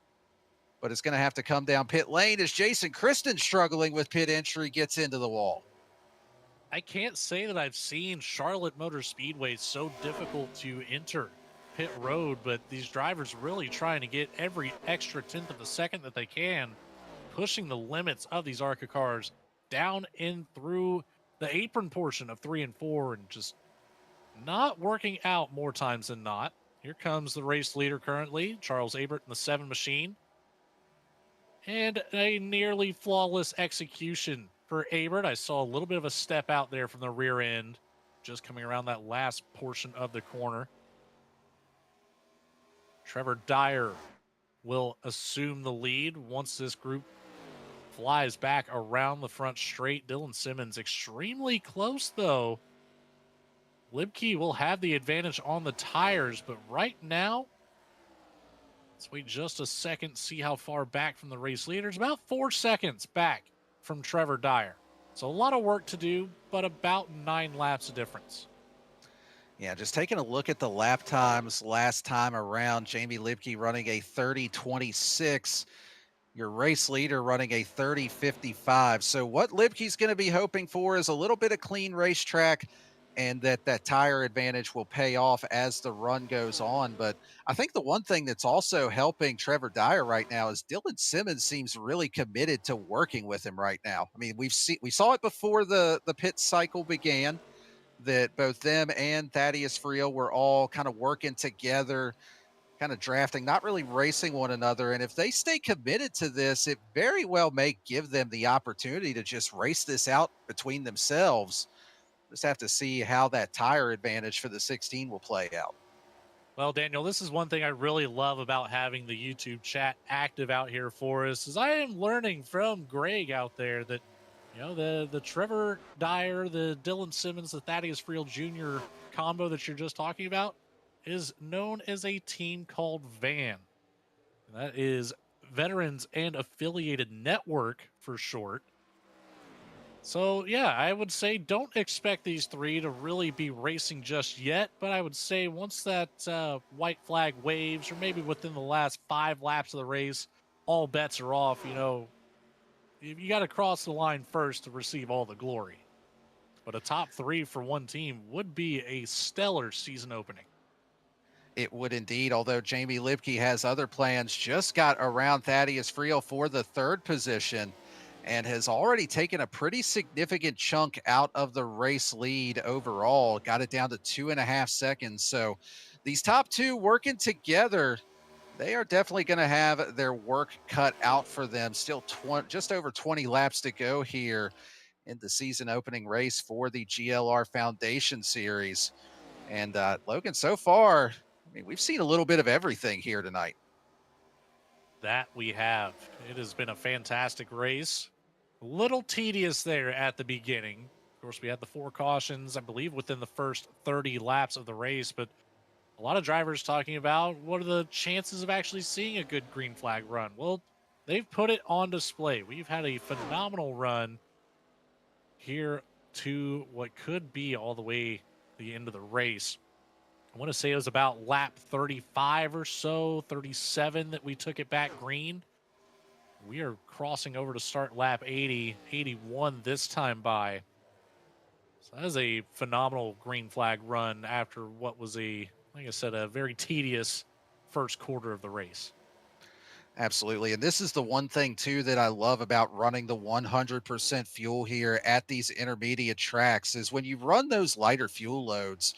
but it's going to have to come down pit lane as Jason Kristen, struggling with pit entry, gets into the wall. I can't say that I've seen Charlotte Motor Speedway so difficult to enter pit road, but these drivers really trying to get every extra tenth of a second that they can, pushing the limits of these ARCA cars down in through the apron portion of 3 and 4 and just not working out more times than not. Here comes the race leader currently, Charles Abert in the 7 machine. And a nearly flawless execution for Abert. I saw a little bit of a step out there from the rear end, just coming around that last portion of the corner. Trevor Dyer will assume the lead once this group flies back around the front straight. Dylan Simmons extremely close, though. Lipke will have the advantage on the tires, but right now, let's wait just a second, see how far back from the race leaders. About 4 seconds back from Trevor Dyer. So a lot of work to do, but about 9 laps of difference. Yeah, just taking a look at the lap times last time around, Jamie Lipke running a 30:26. Your race leader running a 30:55. So what Lipke's going to be hoping for is a little bit of clean racetrack, and that tire advantage will pay off as the run goes on. But I think the one thing that's also helping Trevor Dyer right now is Dylan Simmons seems really committed to working with him right now. I mean, we saw it before the pit cycle began, that both them and Thaddeus Friel were all kind of working together, kind of drafting, not really racing one another. And if they stay committed to this, it very well may give them the opportunity to just race this out between themselves. Just have to see how that tire advantage for the 16 will play out. Well, Daniel, this is one thing I really love about having the YouTube chat active out here for us, is I am learning from Greg out there that, you know, the Trevor Dyer, the Dylan Simmons, the Thaddeus Friel Jr. combo that you're just talking about is known as a team called VAN. That is Veterans and Affiliated Network for short. So, yeah, I would say don't expect these three to really be racing just yet, but I would say once that white flag waves, or maybe within the last 5 laps of the race, all bets are off. You know, you got to cross the line first to receive all the glory. But a top 3 for one team would be a stellar season opening. It would indeed, although Jamie Lipke has other plans. Just got around Thaddeus Friel for the 3rd position and has already taken a pretty significant chunk out of the race lead overall. Got it down to 2.5 seconds. So these top 2 working together, they are definitely going to have their work cut out for them. Still just over 20 laps to go here in the season opening race for the GLR Foundation Series. And Logan, so far, I mean, we've seen a little bit of everything here tonight. That we have. It has been a fantastic race. A little tedious there at the beginning. Of course, we had the 4 cautions, I believe, within the first 30 laps of the race, but a lot of drivers talking about what are the chances of actually seeing a good green flag run. Well, they've put it on display. We've had a phenomenal run here to what could be all the way the end of the race. I want to say it was about lap 35 or so, 37 that we took it back green. We are crossing over to start lap 80, 81 this time by. So that is a phenomenal green flag run after what was like I said, a very tedious first quarter of the race. Absolutely. And this is the one thing, too, that I love about running the 100% fuel here at these intermediate tracks is when you run those lighter fuel loads,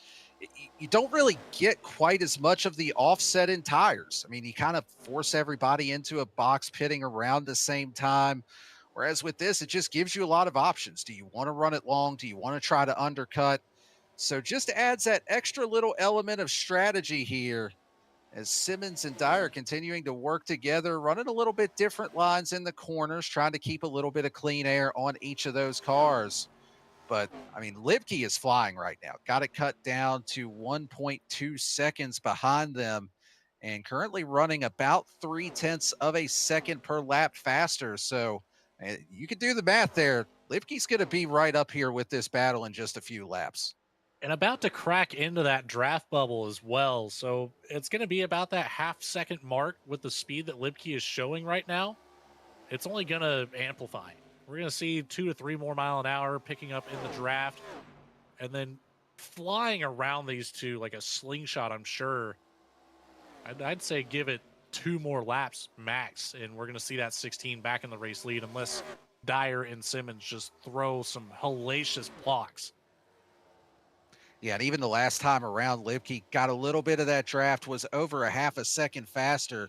you don't really get quite as much of the offset in tires. I mean, you kind of force everybody into a box pitting around the same time. Whereas with this, it just gives you a lot of options. Do you want to run it long? Do you want to try to undercut? So just adds that extra little element of strategy here as Simmons and Dyer continuing to work together, running a little bit different lines in the corners, trying to keep a little bit of clean air on each of those cars. But, I mean, Lipke is flying right now. Got it cut down to 1.2 seconds behind them and currently running about 0.3 of a second per lap faster. So you can do the math there. Lipke's going to be right up here with this battle in just a few laps. And about to crack into that draft bubble as well. So it's going to be about that half-second mark with the speed that Lipke is showing right now. It's only going to amplify. We're going to see 2 to 3 more mile an hour picking up in the draft and then flying around these two like a slingshot, I'm sure. I'd say give it 2 more laps max, and we're going to see that 16 back in the race lead unless Dyer and Simmons just throw some hellacious blocks. Yeah, and even the last time around, Lipke got a little bit of that draft, was over a half a second faster,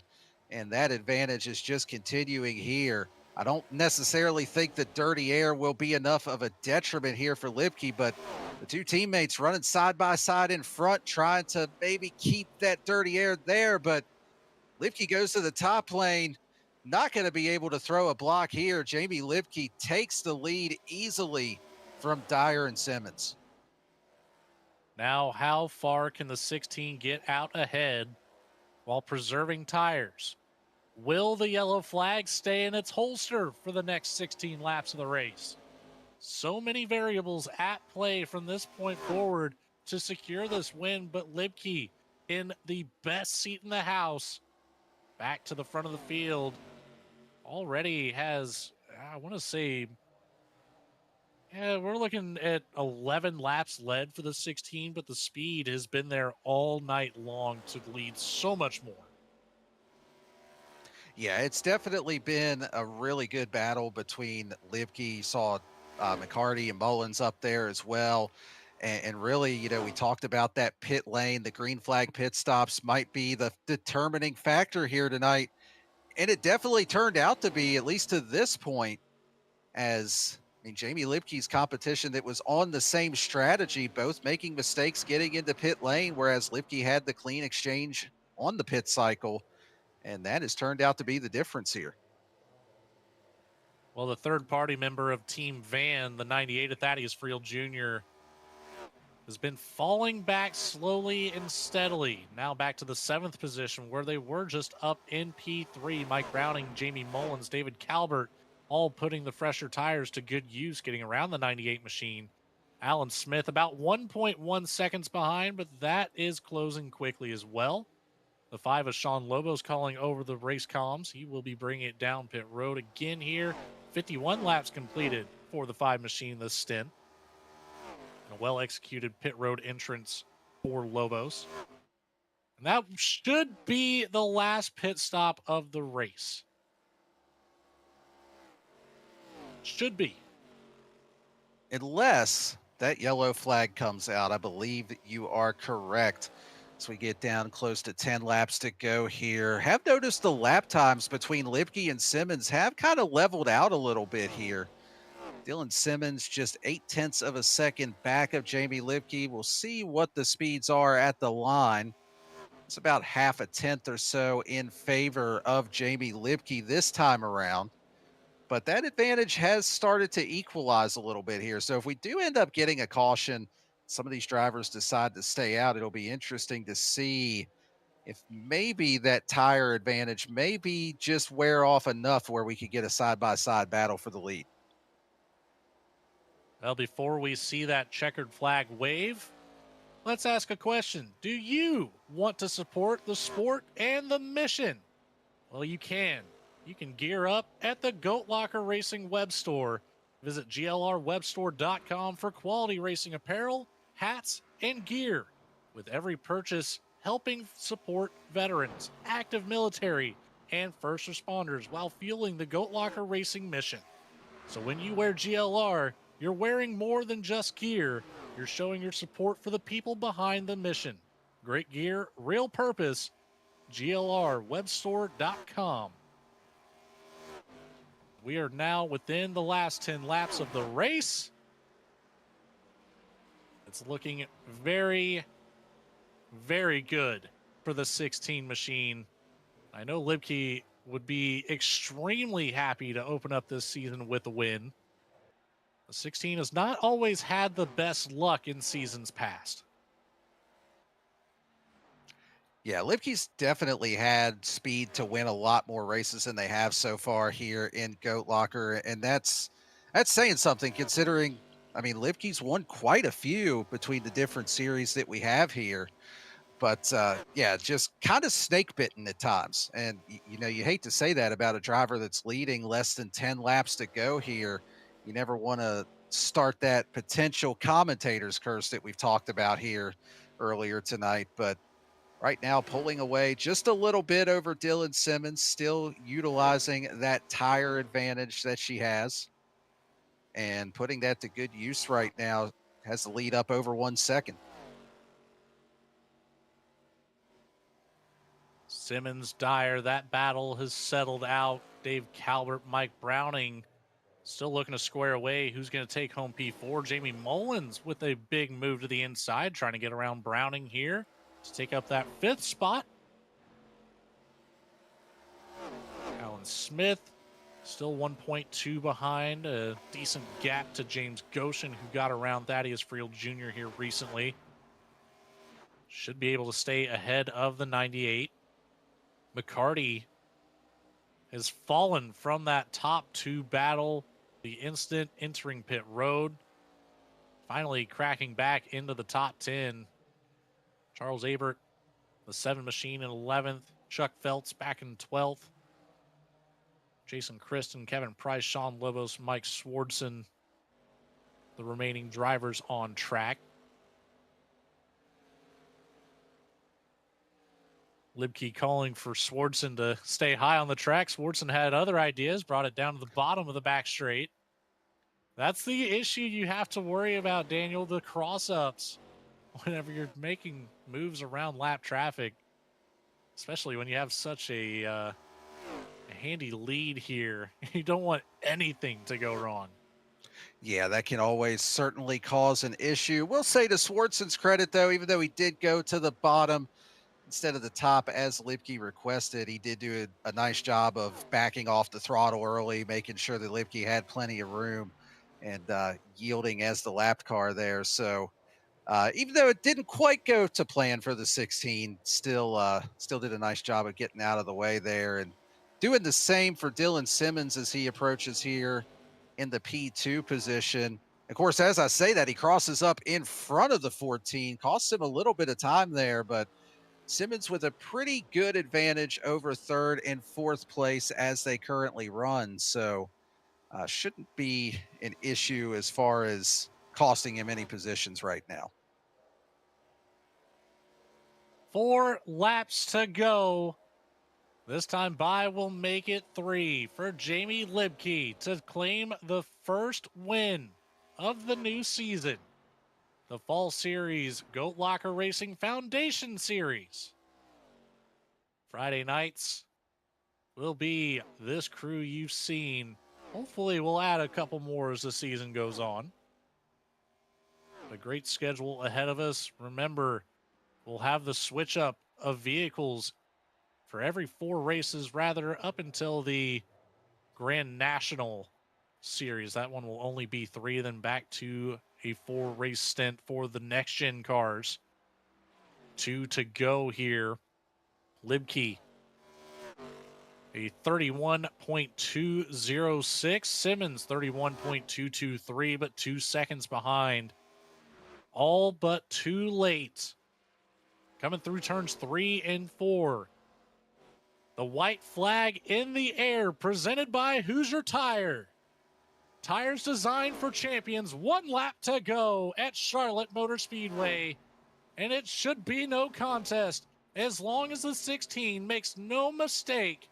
and that advantage is just continuing here. I don't necessarily think the dirty air will be enough of a detriment here for Lipke, but the two teammates running side by side in front, trying to maybe keep that dirty air there, but Lipke goes to the top lane, not going to be able to throw a block here. Jamie Lipke takes the lead easily from Dyer and Simmons. Now, how far can the 16 get out ahead while preserving tires? Will the yellow flag stay in its holster for the next 16 laps of the race? So many variables at play from this point forward to secure this win, but Lipke in the best seat in the house, back to the front of the field, already has, I want to say, yeah, we're looking at 11 laps led for the 16, but the speed has been there all night long to lead so much more. Yeah, it's definitely been a really good battle between Lipke. You saw McCarty and Mullins up there as well. And really, you know, we talked about that pit lane. The green flag pit stops might be the determining factor here tonight. And it definitely turned out to be, at least to this point, as I mean, Jamie Lipke's competition that was on the same strategy, both making mistakes getting into pit lane, whereas Lipke had the clean exchange on the pit cycle. And that has turned out to be the difference here. Well, the third-party member of Team Van, the 98 of Thaddeus Friel Jr., has been falling back slowly and steadily. Now back to the 7th position where they were just up in P3. Mike Browning, Jamie Mullins, David Calvert, all putting the fresher tires to good use, getting around the 98 machine. Alan Smith about 1.1 seconds behind, but that is closing quickly as well. The 5 of Sean Lobos calling over the race comms. He will be bringing it down pit road again here. 51 laps completed for the 5 machine this stint. And a well-executed pit road entrance for Lobos. And that should be the last pit stop of the race. Should be. Unless that yellow flag comes out, I believe that you are correct. As we get down close to 10 laps to go here. Have noticed the lap times between Lipke and Simmons have kind of leveled out a little bit here. Dylan Simmons just 0.8 of a second back of Jamie Lipke. We'll see what the speeds are at the line. It's about 0.5 tenth or so in favor of Jamie Lipke this time around. But that advantage has started to equalize a little bit here. So if we do end up getting a caution, some of these drivers decide to stay out, it'll be interesting to see if maybe that tire advantage maybe just wear off enough where we could get a side-by-side battle for the lead. Well, before we see that checkered flag wave, let's ask a question. Do you want to support the sport and the mission? Well, you can. You can gear up at the Goat Locker Racing web store. Visit glrwebstore.com for quality racing apparel, hats, and gear. With every purchase, helping support veterans, active military, and first responders while fueling the Goat Locker Racing mission. So when you wear GLR, you're wearing more than just gear. You're showing your support for the people behind the mission. Great gear, real purpose. glrwebstore.com. We are now within the last 10 laps of the race. It's looking very, very good for the 16 machine. I know Libke would be extremely happy to open up this season with a win. The 16 has not always had the best luck in seasons past. Yeah, Lipke's definitely had speed to win a lot more races than they have so far here in Goat Locker, and that's saying something considering, I mean, Lipke's won quite a few between the different series that we have here. But yeah, just kind of snake bitten at times. And, you know, you hate to say that about a driver that's leading less than 10 laps to go here. You never want to start that potential commentator's curse that we've talked about here earlier tonight. But right now, pulling away just a little bit over Dylan Simmons, still utilizing that tire advantage that she has and putting that to good use right now. Has the lead up over 1 second. Simmons, Dyer, that battle has settled out. Dave Calvert, Mike Browning still looking to square away who's going to take home P4. Jamie Mullins with a big move to the inside, trying to get around Browning here to take up that 5th spot. Alan Smith still 1.2 behind, a decent gap to James Goshen, who got around Thaddeus Friel Jr. here recently. Should be able to stay ahead of the 98. McCarty has fallen from that top 2 battle the instant entering pit road, finally cracking back into the top 10. Charles Abert, the 7 machine in 11th. Chuck Phelps back in 12th. Jason Christen, Kevin Price, Sean Lobos, Mike Swardson, the remaining drivers on track. Libke calling for Swardson to stay high on the track. Swardson had other ideas, brought it down to the bottom of the back straight. That's the issue you have to worry about, Daniel, the cross-ups. Whenever you're making moves around lap traffic, especially when you have such a handy lead here, you don't want anything to go wrong. Yeah, that can always certainly cause an issue. We'll say to Swartson's credit, though, even though he did go to the bottom instead of the top as Libke requested, he did do a nice job of backing off the throttle early, making sure that Libke had plenty of room and yielding as the lapped car there. So even though it didn't quite go to plan for the 16, still did a nice job of getting out of the way there and doing the same for Dylan Simmons as he approaches here in the P2 position. Of course, as I say that, he crosses up in front of the 14, costs him a little bit of time there, but Simmons with a pretty good advantage over 3rd and 4th place as they currently run. So shouldn't be an issue as far as costing him any positions right now. 4 laps to go. This time by will make it 3 for Jamie Libke to claim the first win of the new season. The Fall Series Goat Locker Racing Foundation Series. Friday nights will be this crew you've seen. Hopefully we'll add a couple more as the season goes on. A great schedule ahead of us. Remember, we'll have the switch up of vehicles for every 4 races, rather, up until the Grand National Series. That one will only be 3, then back to a 4 race stint for the next gen cars. 2 to go here. Libke, a 31.206. Simmons, 31.223, but 2 seconds behind. all but too late. Coming through turns 3 and 4. The white flag in the air, presented by Hoosier Tire. Tires designed for champions. 1 lap to go at Charlotte Motor Speedway. And it should be no contest as long as the 16 makes no mistake.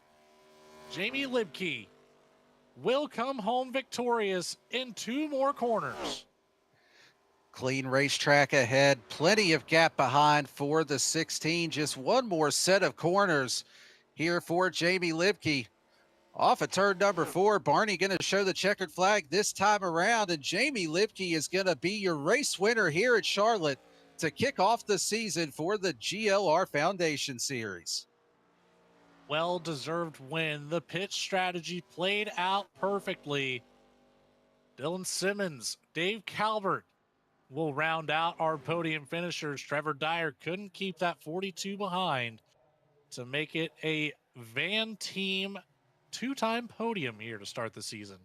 Jamie Libke will come home victorious in 2 more corners. Clean racetrack ahead, plenty of gap behind for the 16. Just 1 more set of corners here for Jamie Libke. Off at turn number 4, Barney going to show the checkered flag this time around, and Jamie Libke is going to be your race winner here at Charlotte to kick off the season for the GLR Foundation Series. Well-deserved win. The pit strategy played out perfectly. Dylan Simmons, Dave Calvert will round out our podium finishers. Trevor Dyer couldn't keep that 42 behind to make it a van team 2-time podium here to start the season.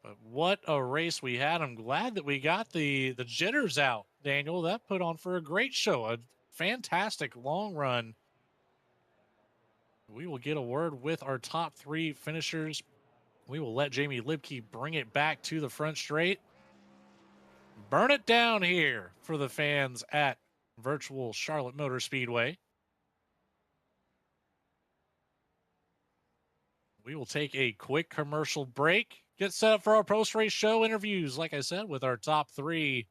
But what a race we had. I'm glad that we got the jitters out, Daniel. That put on for a great show, a fantastic long run. We will get a word with our top 3 finishers. We will let Jamie Libke bring it back to the front straight. Burn it down here for the fans at virtual Charlotte Motor Speedway. We will take a quick commercial break, get set up for our post-race show interviews, like I said, with our top 3.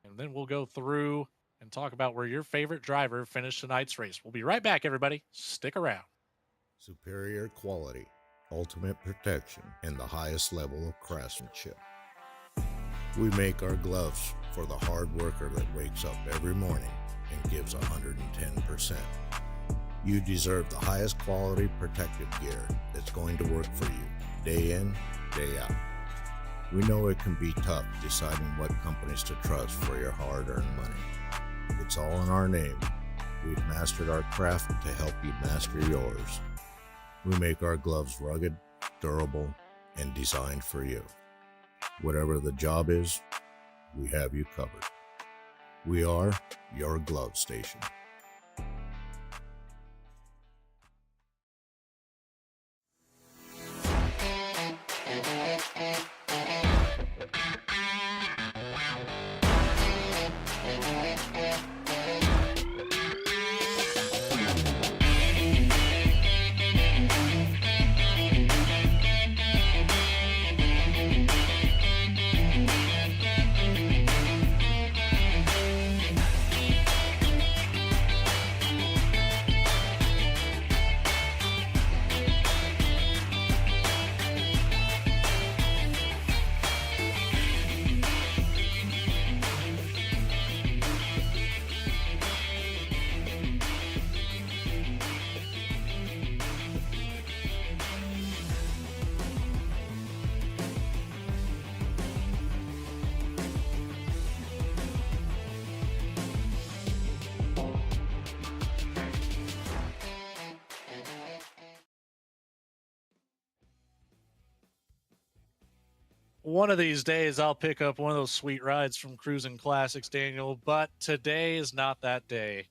And then we'll go through and talk about where your favorite driver finished tonight's race. We'll be right back, everybody. Stick around. Superior quality, ultimate protection, and the highest level of craftsmanship. We make our gloves for the hard worker that wakes up every morning and gives 110%. You deserve the highest quality protective gear that's going to work for you, day in, day out. We know it can be tough deciding what companies to trust for your hard-earned money. It's all in our name. We've mastered our craft to help you master yours. We make our gloves rugged, durable, and designed for you. Whatever the job is, we have you covered. We are your glove station. One of these days, I'll pick up one of those sweet rides from Cruising Classics, Daniel, but today is not that day.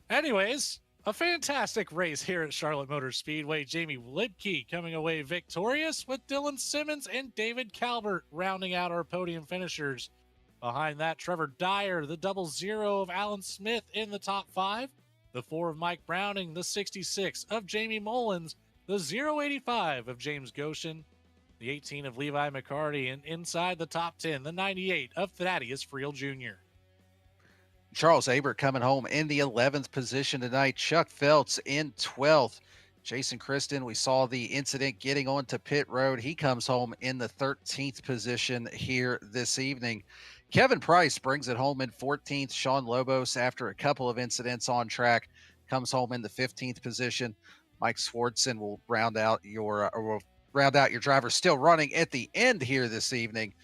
Anyways, a fantastic race here at Charlotte Motor Speedway. Jamie Libke coming away victorious, with Dylan Simmons and David Calvert rounding out our podium finishers. Behind that, Trevor Dyer, the 00 of Alan Smith in the top 5, the 4 of Mike Browning, the 66 of Jamie Mullins, the 085 of James Goshen, the 18 of Levi McCarty, and inside the top 10, the 98 of Thaddeus Friel Jr. Charles Abert coming home in the 11th position tonight. Chuck Phelps in 12th. Jason Kristen, we saw the incident getting onto pit road. He comes home in the 13th position here this evening. Kevin Price brings it home in 14th. Sean Lobos, after a couple of incidents on track, comes home in the 15th position. Mike Swartzen will round out your drivers still running at the end here this evening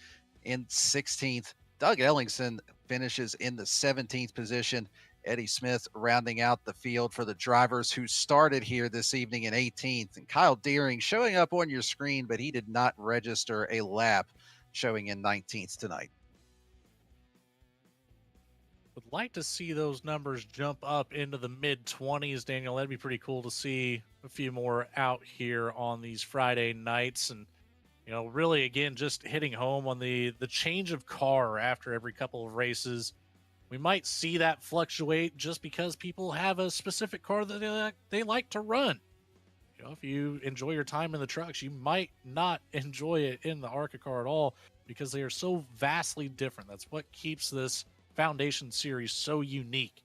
in 16th. Doug Ellingson finishes in the 17th position. Eddie Smith rounding out the field for the drivers who started here this evening in 18th. And Kyle Deering showing up on your screen, but he did not register a lap, showing in 19th tonight. like to see those numbers jump up into the mid 20s, Daniel. That'd be pretty cool to see a few more out here on these Friday nights. And, really, again, just hitting home on the change of car after every couple of races. We might see that fluctuate just because people have a specific car that they like to run. If you enjoy your time in the trucks, you might not enjoy it in the ARCA car at all because they are so vastly different. That's what keeps this Foundation Series so unique.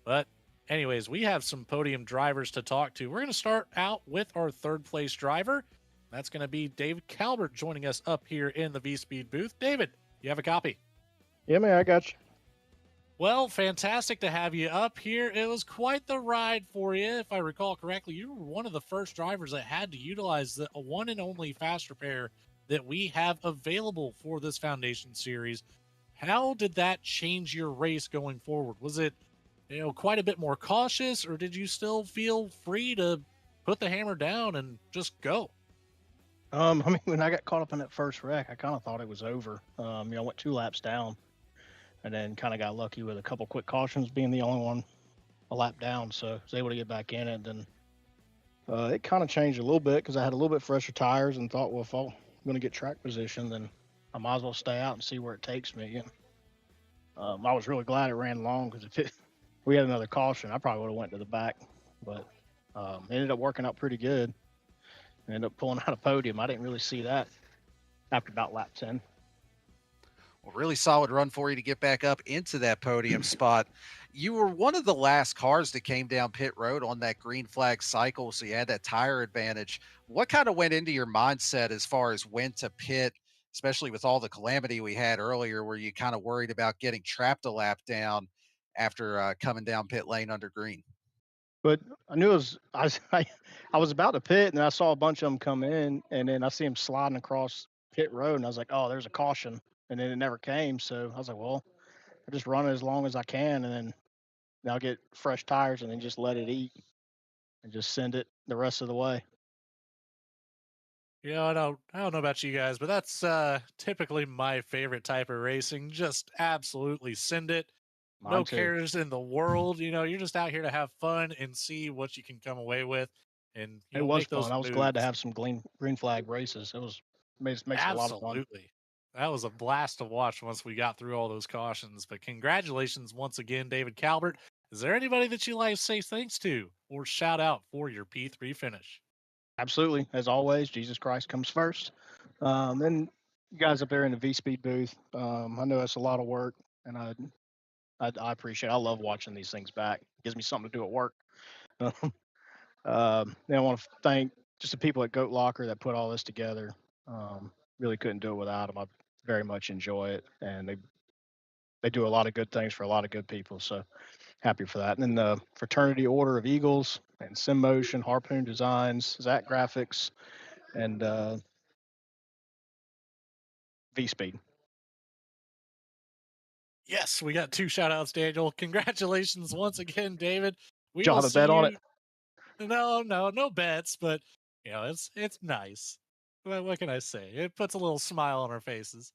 But anyways, we have some podium drivers to talk to. We're going to start out with our third place driver. That's going to be David Calvert joining us up here in the V-Speed booth. David, you have a copy? Yeah, man, I got you. Well, fantastic to have you up here. It was quite the ride for you. If I recall correctly, you were one of the first drivers that had to utilize the one and only fast repair that we have available for this Foundation Series. How did that change your race going forward? Was it, quite a bit more cautious, or did you still feel free to put the hammer down and just go? I mean, when I got caught up in that first wreck, I kind of thought it was over. I went 2 laps down, and then kind of got lucky with a couple quick cautions, being the only one a lap down. So I was able to get back in it. Then it kind of changed a little bit because I had a little bit fresher tires and thought, well, if I'm going to get track position, then I might as well stay out and see where it takes me. And I was really glad it ran long because if we had another caution, I probably would have went to the back. But it ended up working out pretty good. I ended up pulling out a podium. I didn't really see that after about lap 10. Well, really solid run for you to get back up into that podium spot. You were one of the last cars that came down pit road on that green flag cycle, so you had that tire advantage. What kind of went into your mindset as far as when to pit, especially with all the calamity we had earlier, where you kind of worried about getting trapped a lap down after coming down pit lane under green? But I knew I was about to pit, and I saw a bunch of them come in, and then I see them sliding across pit road, and I was like, oh, there's a caution, and then it never came. So I was like, well, I just run it as long as I can, and then I'll get fresh tires, and then just let it eat, and just send it the rest of the way. I don't know about you guys, but that's typically my favorite type of racing. Just absolutely send it. No Mine too. cares in the world. You're just out here to have fun and see what you can come away with, and It was make those fun. I was glad to moves. have some green flag races. It makes it a lot of fun. Absolutely. That was a blast to watch once we got through all those cautions. But congratulations once again, David Calvert. Is there anybody that you like to say thanks to or shout out for your P3 finish? Absolutely. As always, Jesus Christ comes first. Then you guys up there in the V Speed booth, I know that's a lot of work, and I appreciate it. I love watching these things back. It gives me something to do at work. Then I want to thank just the people at Goat Locker that put all this together. Really couldn't do it without them. I very much enjoy it, and they do a lot of good things for a lot of good people. So happy for that. And then the Fraternity Order of Eagles and Sim Motion, Harpoon Designs, Zach Graphics, and V Speed. Yes, we got 2 shout outs, Daniel. Congratulations once again, David. We Did y'all will have a see bet on it? you. No bets, but it's nice. What can I say? It puts a little smile on our faces.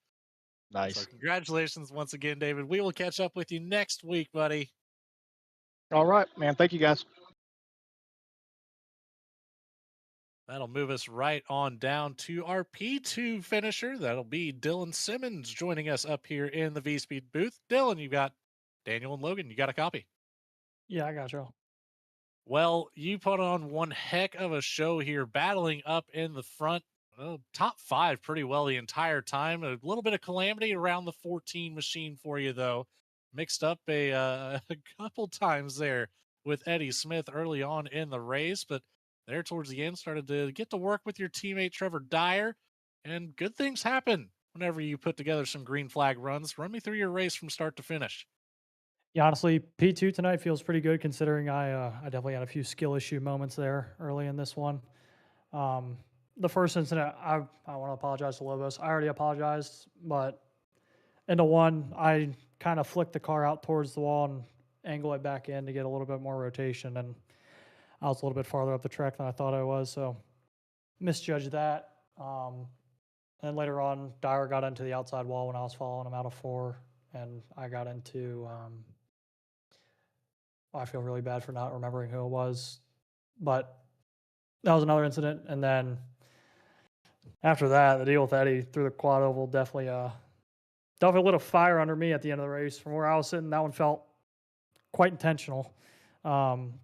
So Nice. congratulations once again, David. We will catch up with you next week, buddy. All right, man. Thank you, guys. That'll move us right on down to our P2 finisher. That'll be Dylan Simmons joining us up here in the V-Speed booth. Dylan, you got Daniel and Logan. You got a copy? Yeah, I got you. Well, you put on one heck of a show here, battling up in the front, top 5 pretty well the entire time. A little bit of calamity around the 14 machine for you, though. Mixed up a couple times there with Eddie Smith early on in the race, but there towards the end started to get to work with your teammate Trevor Dyer, and good things happen whenever you put together some green flag runs. Run me through your race from start to finish. Yeah, honestly, P2 tonight feels pretty good considering I definitely had a few skill issue moments there early in this one. The first incident, I want to apologize to Lobos. I already apologized, but into one, I kind of flicked the car out towards the wall and angle it back in to get a little bit more rotation, and I was a little bit farther up the track than I thought I was, so misjudged that. And later on, Dyer got into the outside wall when I was following him out of 4, and I got into I feel really bad for not remembering who it was, but that was another incident. And then after that, the deal with Eddie through the quad oval definitely lit a fire under me at the end of the race. From where I was sitting, that one felt quite intentional. Um,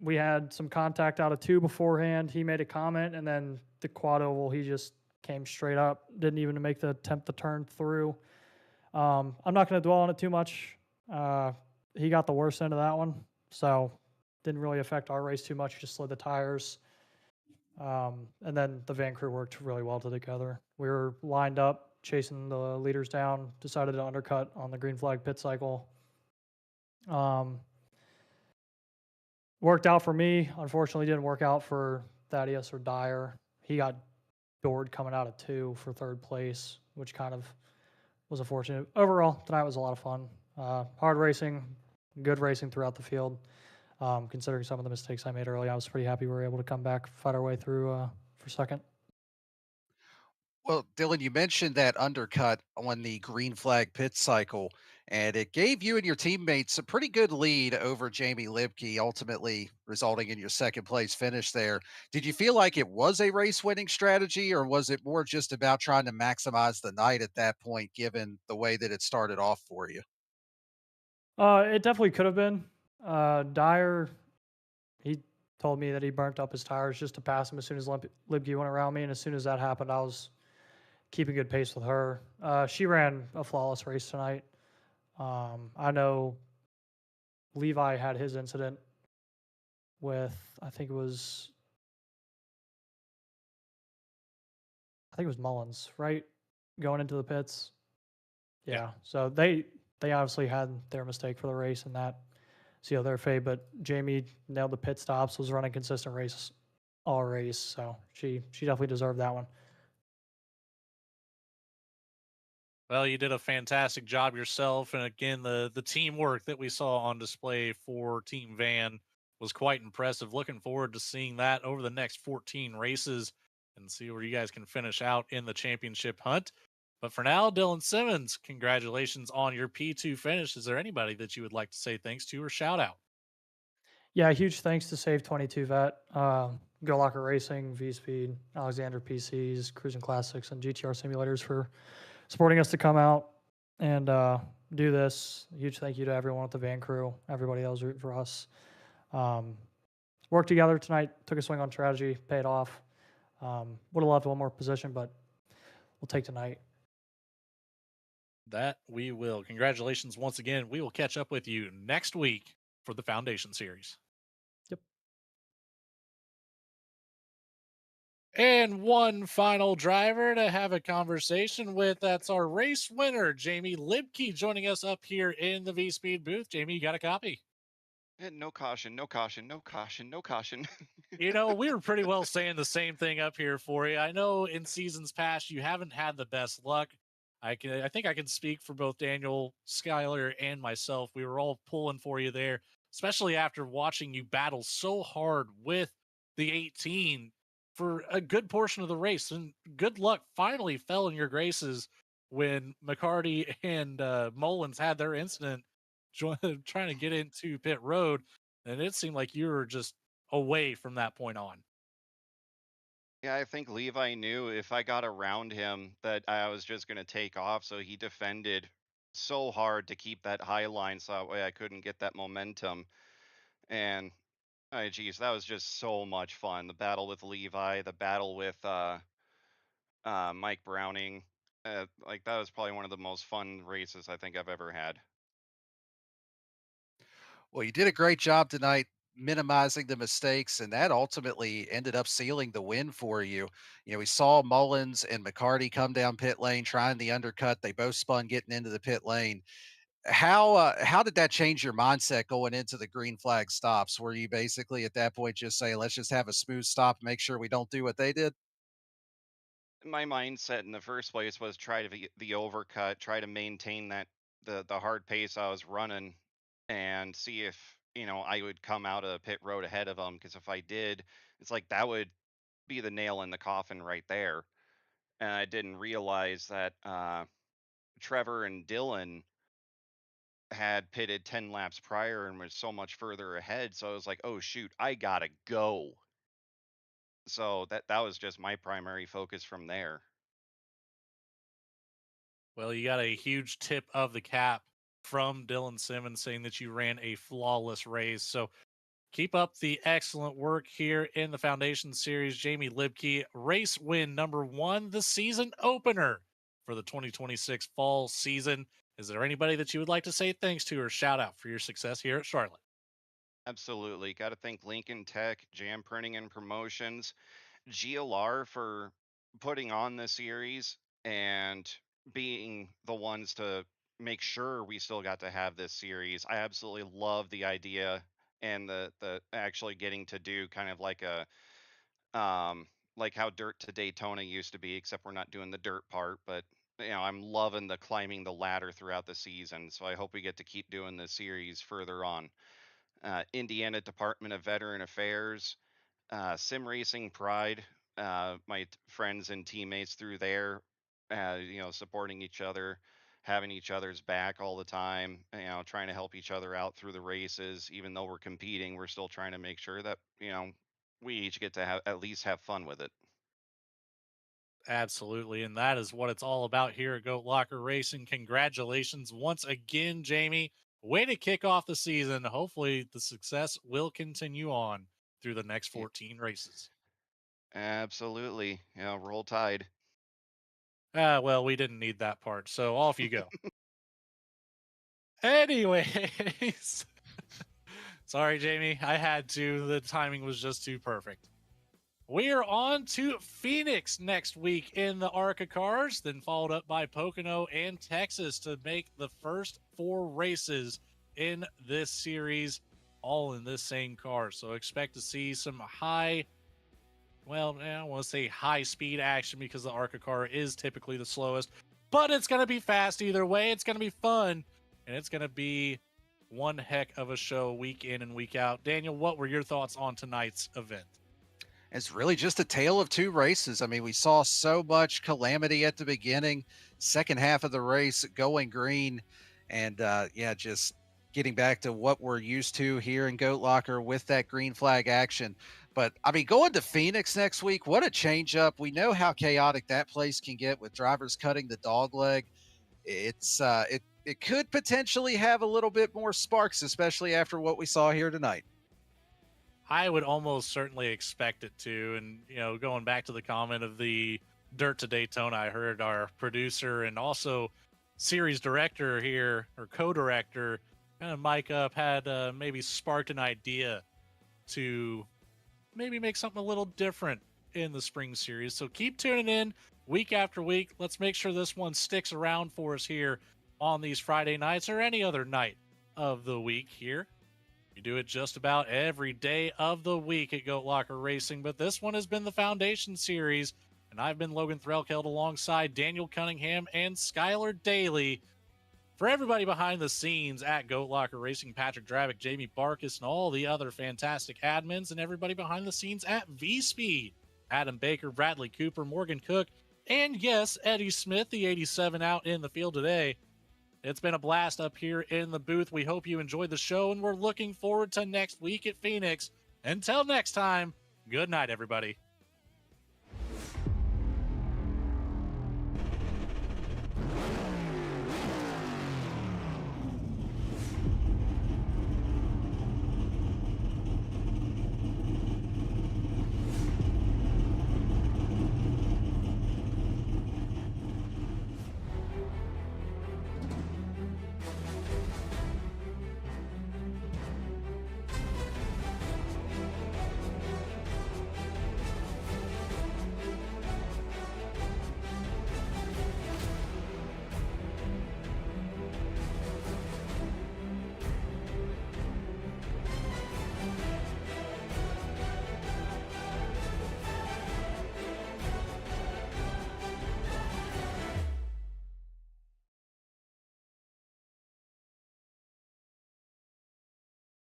we had some contact out of two beforehand. He made a comment, and then the quad oval, he just came straight up, didn't even make the attempt to turn through. I'm not going to dwell on it too much. He got the worst end of that one, so didn't really affect our race too much. Just slid the tires. And then the van crew worked really well together. We were lined up, chasing the leaders down, decided to undercut on the green flag pit cycle. Worked out for me. Unfortunately, didn't work out for Thaddeus or Dyer. He got bored coming out of two for third place, which kind of was unfortunate. Overall, tonight was a lot of fun. Hard racing, good racing throughout the field. Considering some of the mistakes I made early, I was pretty happy we were able to come back, fight our way through for second. Well, Dylan, you mentioned that undercut on the green flag pit cycle, and it gave you and your teammates a pretty good lead over Jamie Libke, ultimately resulting in your second place finish there. Did you feel like it was a race winning strategy, or was it more just about trying to maximize the night at that point, given the way that it started off for you? It definitely could have been. Dyer, he told me that he burnt up his tires just to pass him as soon as Libke went around me, and as soon as that happened, I was keeping good pace with her. She ran a flawless race tonight. I know Levi had his incident with I think it was Mullins, right? Going into the pits. Yeah. So they obviously had their mistake for the race and that sealed their fate. But Jamie nailed the pit stops, was running consistent race all race. So she definitely deserved that one. Well, you did a fantastic job yourself, and again, the teamwork that we saw on display for Team Van was quite impressive. Looking forward to seeing that over the next 14 races and see where you guys can finish out in the championship hunt. But for now, Dylan Simmons, congratulations on your P2 finish. Is there anybody that you would like to say thanks to or shout out? Yeah, huge thanks to Save 22 Vet, Go Locker Racing, V Speed, Alexander PCs, Cruising Classics, and GTR Simulators for supporting us to come out and do this. Huge thank you to everyone at the van crew, everybody that was rooting for us. Worked together tonight, took a swing on strategy, paid off. Would have loved one more position, but we'll take tonight. That we will. Congratulations once again. We will catch up with you next week for the Foundation Series. Yep. And one final driver to have a conversation with. That's our race winner, Jamie Libke, joining us up here in the V Speed booth. Jamie, you got a copy? No caution, no caution, no caution, no caution. You know, we were pretty well saying the same thing up here for you. I know in seasons past you haven't had the best luck. I think I can speak for both Daniel, Skyler, and myself. We were all pulling for you there, especially after watching you battle so hard with the 18 for a good portion of the race. And good luck finally fell in your graces when McCarty and Mullins had their incident trying to get into pit road. And it seemed like you were just away from that point on. Yeah, I think Levi knew if I got around him that I was just going to take off, so he defended so hard to keep that high line so that way I couldn't get that momentum. And geez, that was just so much fun. The battle with Levi, the battle with Mike Browning, like that was probably one of the most fun races I think I've ever had. Well, you did a great job tonight minimizing the mistakes, and that ultimately ended up sealing the win for you. You know, we saw Mullins and McCarty come down pit lane trying the undercut. They both spun getting into the pit lane. How did that change your mindset going into the green flag stops? Were you basically at that point just saying, let's just have a smooth stop, make sure we don't do what they did? My mindset in the first place was try to be the overcut, try to maintain that the hard pace I was running, and see if I would come out of pit road ahead of them. Because if I did, it's like that would be the nail in the coffin right there. And I didn't realize that Trevor and Dylan had pitted 10 laps prior and was so much further ahead. So I was like, oh shoot, I gotta go. So that was just my primary focus from there. Well, you got a huge tip of the cap from Dylan Simmons saying that you ran a flawless race. So keep up the excellent work here in the Foundation Series. Jamie Libke, race win number 1, the season opener for the 2026 fall season. Is there anybody that you would like to say thanks to or shout out for your success here at Charlotte? Absolutely. Got to thank Lincoln Tech, Jam Printing and Promotions, GLR for putting on the series and being the ones to make sure we still got to have this series. I absolutely love the idea and the actually getting to do kind of like how Dirt to Daytona used to be, except we're not doing the dirt part, but I'm loving the climbing the ladder throughout the season. So I hope we get to keep doing this series further on. Indiana Department of Veteran Affairs, Sim Racing Pride, my friends and teammates through there, supporting each other, having each other's back all the time, trying to help each other out through the races. Even though we're competing, we're still trying to make sure that, we each get to at least have fun with it. Absolutely. And that is what it's all about here at Goat Locker Racing. Congratulations once again, Jamie. Way to kick off the season. Hopefully, the success will continue on through the next 14 races. Absolutely. Roll Tide. Well, we didn't need that part. So off you go. Anyways, sorry, Jamie. I had to. The timing was just too perfect. We are on to Phoenix next week in the ARCA cars, then followed up by Pocono and Texas to make the first 4 races in this series, all in this same car. So expect to see some I don't want to say high speed action because the ARCA car is typically the slowest, but it's going to be fast either way. It's going to be fun, and it's going to be one heck of a show week in and week out. Daniel, what were your thoughts on tonight's event? It's really just a tale of 2 races. I mean, we saw so much calamity at the beginning, second half of the race going green, and just getting back to what we're used to here in Goat Locker with that green flag action. But I mean, going to Phoenix next week, what a change up. We know how chaotic that place can get with drivers cutting the dog leg. It's it could potentially have a little bit more sparks, especially after what we saw here tonight. I would almost certainly expect it to. And, going back to the comment of the Dirt to Daytona, I heard our producer and also series director here, or co-director, kind of mic up, had maybe sparked an idea to maybe make something a little different in the spring series. So keep tuning in week after week. Let's make sure this one sticks around for us here on these Friday nights or any other night of the week here. We do it just about every day of the week at Goat Locker Racing, but this one has been the Foundation Series, and I've been Logan Threlkeld alongside Daniel Cunningham and Skylar Daly. For everybody behind the scenes at Goat Locker Racing, Patrick Dravick, Jamie Barkus, and all the other fantastic admins, and everybody behind the scenes at V-Speed, Adam Baker, Bradley Cooper, Morgan Cook, and yes, Eddie Smith, the 87 out in the field today. It's been a blast up here in the booth. We hope you enjoyed the show, and we're looking forward to next week at Phoenix. Until next time, good night, everybody.